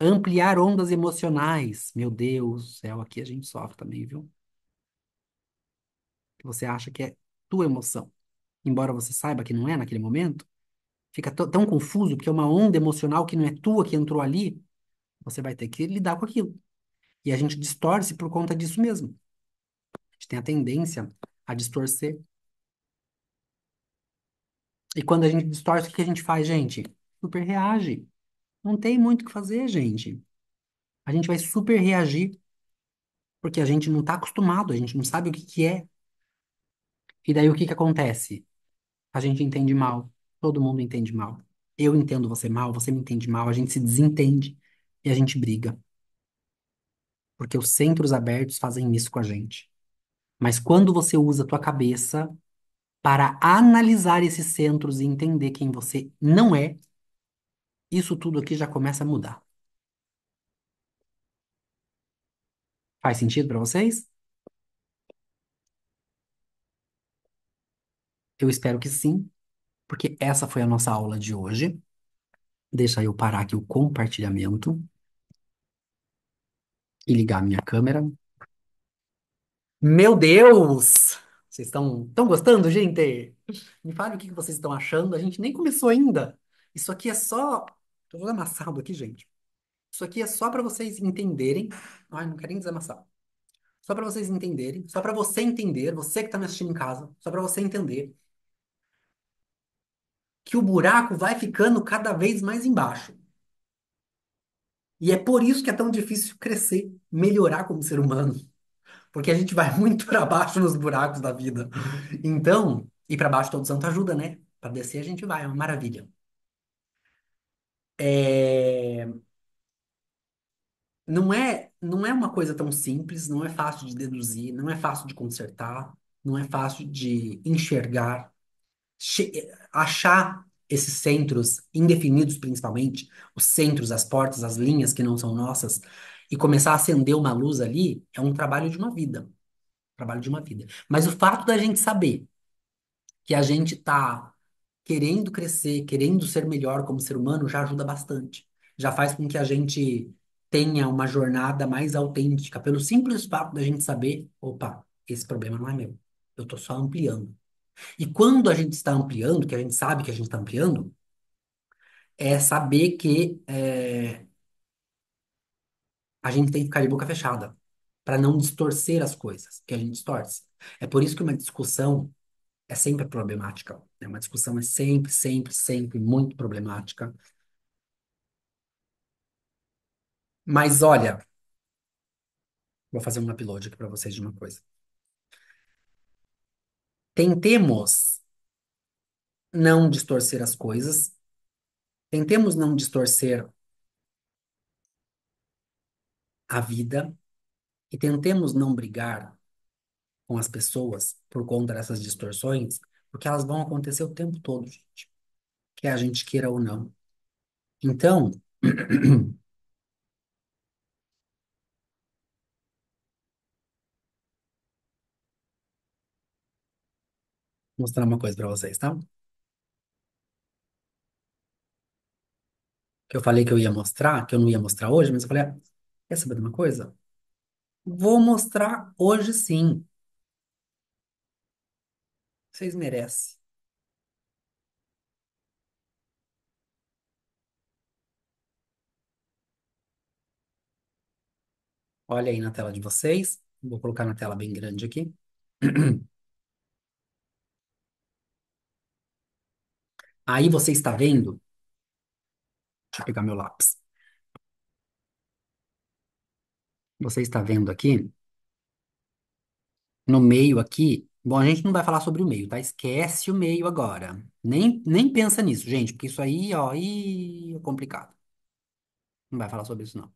Ampliar ondas emocionais. Meu Deus do céu, aqui a gente sofre também, viu? Que você acha que é tua emoção. Embora você saiba que não é naquele momento, fica tão confuso, porque é uma onda emocional que não é tua que entrou ali, você vai ter que lidar com aquilo. E a gente distorce por conta disso mesmo. A gente tem a tendência a distorcer. E quando a gente distorce, o que a gente faz, gente? Super reage. Não tem muito o que fazer, gente. A gente vai super reagir, porque a gente não está acostumado, a gente não sabe o que que é. E daí o que que acontece? A gente entende mal, todo mundo entende mal. Eu entendo você mal, você me entende mal, a gente se desentende e a gente briga, porque os centros abertos fazem isso com a gente. Mas quando você usa a tua cabeça para analisar esses centros e entender quem você não é, isso tudo aqui já começa a mudar. Faz sentido para vocês? Eu espero que sim, porque essa foi a nossa aula de hoje. Deixa eu parar aqui o compartilhamento e ligar a minha câmera. Meu Deus! Vocês estão gostando, gente? Me fale o que que vocês estão achando. A gente nem começou ainda. Isso aqui é só. Tô todo amassado aqui, gente. Isso aqui é só para vocês entenderem. Ai, não quero nem desamassar. Só para vocês entenderem. Só para você entender, você que está me assistindo em casa. Só para você entender que o buraco vai ficando cada vez mais embaixo. E é por isso que é tão difícil crescer, melhorar como ser humano. Porque a gente vai muito para baixo nos buracos da vida. Então, ir para baixo todo santo ajuda, né? Para descer a gente vai, é uma maravilha. É, não é uma coisa tão simples, não é fácil de deduzir, não é fácil de consertar, não é fácil de enxergar, achar esses centros indefinidos, principalmente, os centros, as portas, as linhas que não são nossas, e começar a acender uma luz ali, é um trabalho de uma vida. Trabalho de uma vida. Mas o fato da gente saber que a gente tá querendo crescer, querendo ser melhor como ser humano, já ajuda bastante. Já faz com que a gente tenha uma jornada mais autêntica, pelo simples fato da gente saber, opa, esse problema não é meu. Eu tô só ampliando. E quando a gente está ampliando, que a gente sabe que a gente está ampliando, é saber que a gente tem que ficar de boca fechada, para não distorcer as coisas, que a gente distorce. É por isso que uma discussão é sempre problemática. Né? Uma discussão é sempre, sempre, sempre muito problemática. Mas olha, vou fazer um upload aqui para vocês de uma coisa. Tentemos não distorcer as coisas, tentemos não distorcer a vida e tentemos não brigar com as pessoas por conta dessas distorções, porque elas vão acontecer o tempo todo, gente, quer a gente queira ou não. Então, vou mostrar uma coisa para vocês, tá? Que eu falei que eu ia mostrar, que eu não ia mostrar hoje, mas eu falei, ah, quer saber de uma coisa? Vou mostrar hoje sim. Vocês merecem. Olha aí na tela de vocês. Vou colocar na tela bem grande aqui. Aí você está vendo. Deixa eu pegar meu lápis. Você está vendo aqui, no meio aqui, Bom, a gente não vai falar sobre o meio, tá? Esquece o meio agora. Nem pensa nisso, gente, porque isso aí, ó, ih, é complicado. Não vai falar sobre isso, não.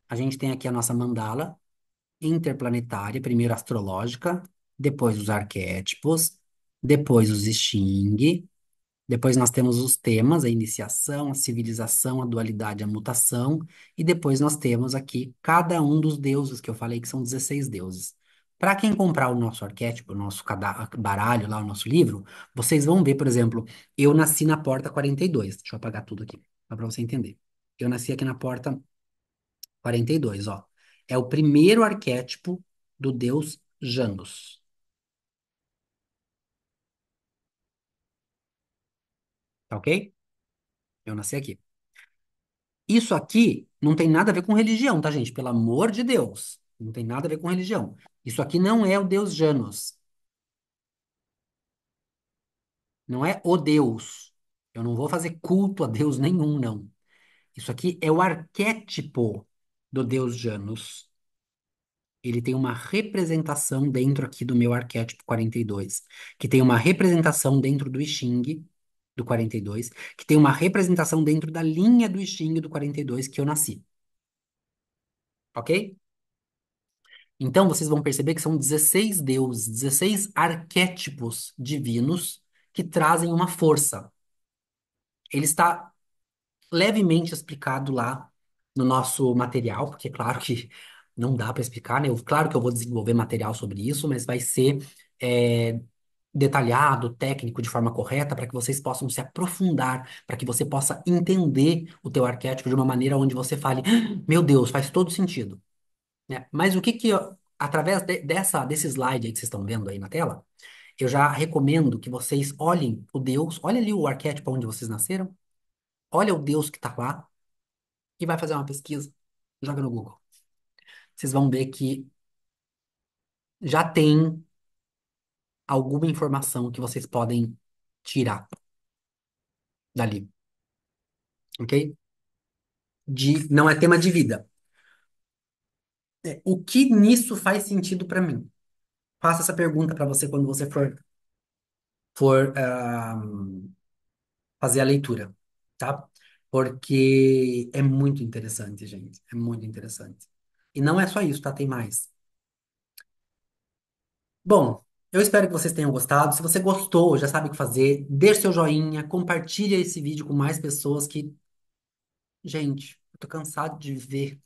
A gente tem aqui a nossa mandala interplanetária, primeiro astrológica, depois os arquétipos, depois os Xing. Depois nós temos os temas, a iniciação, a civilização, a dualidade, a mutação, e depois nós temos aqui cada um dos deuses, que eu falei que são 16 deuses. Para quem comprar o nosso arquétipo, o nosso baralho lá, o nosso livro, vocês vão ver, por exemplo, eu nasci na porta 42. Deixa eu apagar tudo aqui, só para você entender. Eu nasci aqui na porta 42, ó. É o primeiro arquétipo do deus Janus, tá ok? Eu nasci aqui. Isso aqui não tem nada a ver com religião, tá, gente? Pelo amor de Deus. Não tem nada a ver com religião. Isso aqui não é o Deus Janus. Não é o Deus. Eu não vou fazer culto a Deus nenhum, não. Isso aqui é o arquétipo do Deus Janus. Ele tem uma representação dentro aqui do meu arquétipo 42, que tem uma representação dentro do I Ching do 42, que tem uma representação dentro da linha do I Ching do 42 que eu nasci. Ok? Então, vocês vão perceber que são 16 deuses, 16 arquétipos divinos que trazem uma força. Ele está levemente explicado lá no nosso material, porque, claro que não dá para explicar, né? Claro que eu vou desenvolver material sobre isso, mas vai ser é, detalhado, técnico, de forma correta, para que vocês possam se aprofundar, para que você possa entender o teu arquétipo de uma maneira onde você fale, "Ah, meu Deus, faz todo sentido." Né? Mas o que que, através desse slide aí que vocês estão vendo aí na tela, eu já recomendo que vocês olhem o Deus, olha ali o arquétipo onde vocês nasceram, olha o Deus que está lá e vai fazer uma pesquisa, joga no Google. Vocês vão ver que já tem alguma informação que vocês podem tirar dali, ok? Não é tema de vida. O que nisso faz sentido para mim? Faça essa pergunta para você quando você for fazer a leitura, tá? Porque é muito interessante, gente. É muito interessante. E não é só isso, tá? Tem mais. Bom, eu espero que vocês tenham gostado. Se você gostou, já sabe o que fazer. Deixe seu joinha, compartilha esse vídeo com mais pessoas que... Gente, eu tô cansado de ver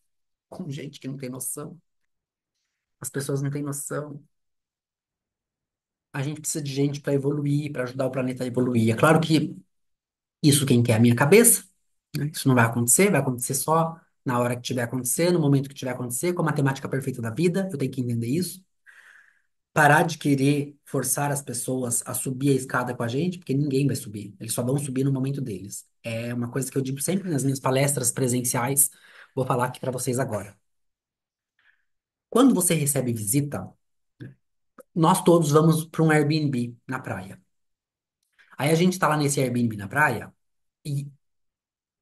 com gente que não tem noção. As pessoas não têm noção. A gente precisa de gente para evoluir, para ajudar o planeta a evoluir. É claro que isso quem quer é a minha cabeça, né? Isso não vai acontecer só na hora que tiver acontecer, no momento que tiver acontecer, com a matemática perfeita da vida, eu tenho que entender isso. Parar de querer forçar as pessoas a subir a escada com a gente, porque ninguém vai subir, eles só vão subir no momento deles. É uma coisa que eu digo sempre nas minhas palestras presenciais, vou falar aqui para vocês agora. Quando você recebe visita, nós todos vamos para um Airbnb na praia. Aí a gente está lá nesse Airbnb na praia e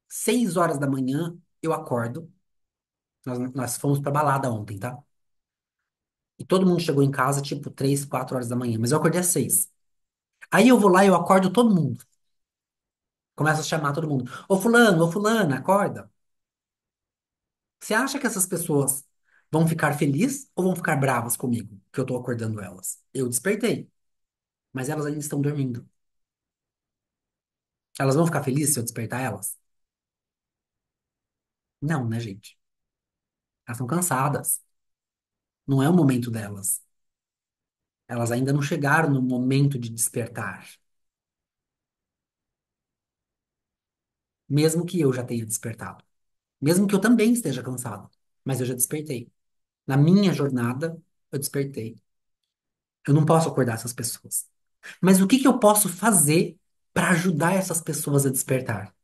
6 horas da manhã eu acordo. Nós fomos pra balada ontem, tá? E todo mundo chegou em casa, tipo, 3, 4 horas da manhã. Mas eu acordei às 6. Aí eu vou lá e eu acordo todo mundo. Começo a chamar todo mundo. Ô fulana, acorda. Você acha que essas pessoas vão ficar felizes ou vão ficar bravas comigo? Que eu tô acordando elas? Eu despertei, mas elas ainda estão dormindo. Elas vão ficar felizes se eu despertar elas? Não, né, gente? Elas estão cansadas. Não é o momento delas. Elas ainda não chegaram no momento de despertar. Mesmo que eu já tenha despertado. Mesmo que eu também esteja cansado, mas eu já despertei. Na minha jornada, eu despertei. Eu não posso acordar essas pessoas. Mas o que que eu posso fazer para ajudar essas pessoas a despertar?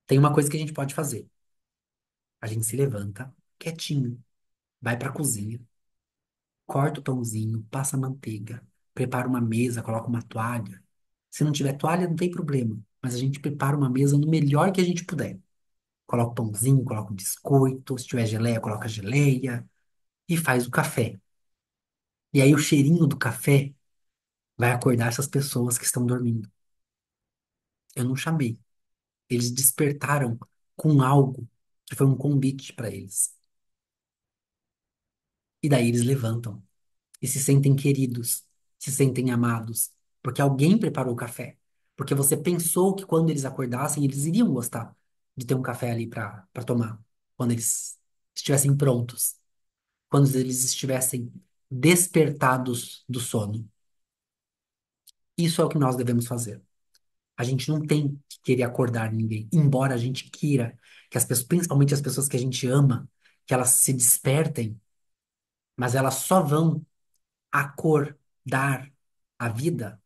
Tem uma coisa que a gente pode fazer. A gente se levanta quietinho, vai para a cozinha, corta o pãozinho, passa manteiga, prepara uma mesa, coloca uma toalha. Se não tiver toalha, não tem problema. Mas a gente prepara uma mesa no melhor que a gente puder. Coloca o pãozinho, coloca o biscoito, se tiver geleia, coloca geleia e faz o café. E aí o cheirinho do café vai acordar essas pessoas que estão dormindo. Eu não chamei. Eles despertaram com algo que foi um convite para eles. E daí eles levantam e se sentem queridos, se sentem amados, porque alguém preparou o café. Porque você pensou que quando eles acordassem, eles iriam gostar de ter um café ali para tomar, quando eles estivessem prontos, quando eles estivessem despertados do sono. Isso é o que nós devemos fazer. A gente não tem que querer acordar ninguém, embora a gente queira que as pessoas, principalmente as pessoas que a gente ama, que elas se despertem, mas elas só vão acordar a vida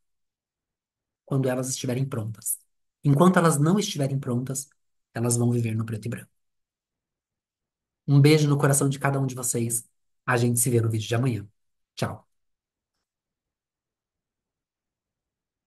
quando elas estiverem prontas. Enquanto elas não estiverem prontas, elas vão viver no preto e branco. Um beijo no coração de cada um de vocês. A gente se vê no vídeo de amanhã. Tchau.